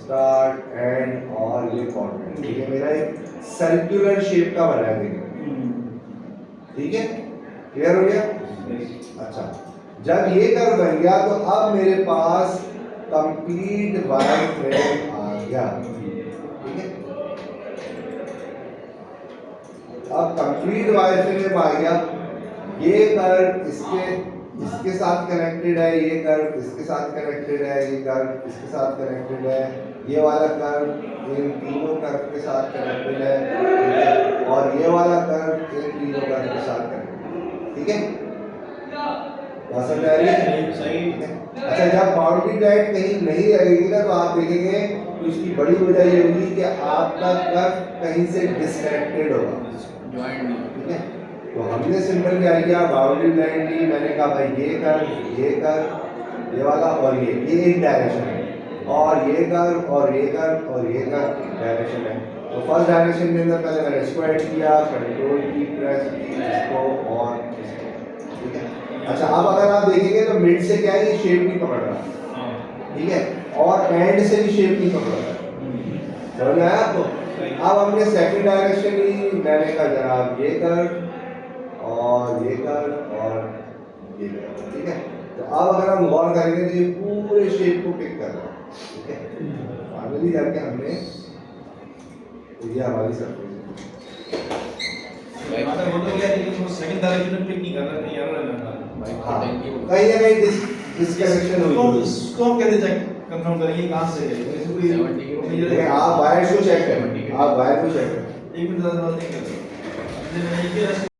स्टार्ट एंड और ये कॉर्नर। ठीक है, मेरा एक सर्कुलर शेप का बना है। ठीक है, क्लियर हो गया? अच्छा, जब ये कर्व बन गया तो अब मेरे पास कंप्लीट वायर फ्रेम आ गया। ठीक है, अब कंप्लीट वायर फ्रेम आ गया, ये कर्व इसके साथ कनेक्टेड है, ये कर्व इसके साथ कनेक्टेड है, ये कर्व इसके साथ कनेक्टेड है, ये वाला कर्व इन तीनों कर्व के साथ कनेक्टेड है, और ये वाला कर्व इन तीनों कर्व के साथ कनेक्टेड है। ठीक है, बात समझ आ रही है? सही है। अच्छा, जब बाउंड्री लाइन कहीं नहीं रहेगी ना, तो आप देखेंगे तो इसकी बड़ी वजह ये होगी कि आपका कर्व कहीं से डिस्कनेक्टेड होगा, ज्वाइंट नहीं। ठीक है, तो हमने सिंपल क्या किया, बाउंड्री लाइन ली, मैंने कहा भाई ये कर्व, ये वाला और ये एक डायरेक्शन है, और ये कर्व और ये कर्व और ये कर्व डायरेक्शन है। तो फर्स्ट डायरेक्शन के अंदर पहले मैंने इसको ऐड किया, कंट्रोल की प्रेस की, इसको और इसको। ठीक है, अच्छा अब अगर आप देखेंगे तो मिड से क्या है, ये शेप नहीं पकड़ रहा, ठीक है, और एंड से भी शेप नहीं पकड़ रहा। समझ में आया आपको? अब हमने सेकंड डायरेक्शन ली, मैंने कहा जनाब ये कर्व और ये कर्व और ये कर्व। ठीक है, तो अब अगर हम गौर करेंगे तो ये पूरे शेप को पिक कर रहा है। ठीक है, फाइनली जाके हमने तो ये हमारी सरफेस है। माता वो तो क्या है, लेकिन वो सेकंड डायरेक्शन में पिक नहीं कर रहा, नहीं आ रहा हाँ, कहीं ना कहीं डिस्कनेक्शन हुई तो है। इसको हम कैसे चेक कंफर्म करेंगे कहाँ से है? वैसे कोई 70 लेकिन आप वायर को चेक करें, आप वायर को चेक करें। एक मिनट ज़्यादा बात नहीं कर रहा।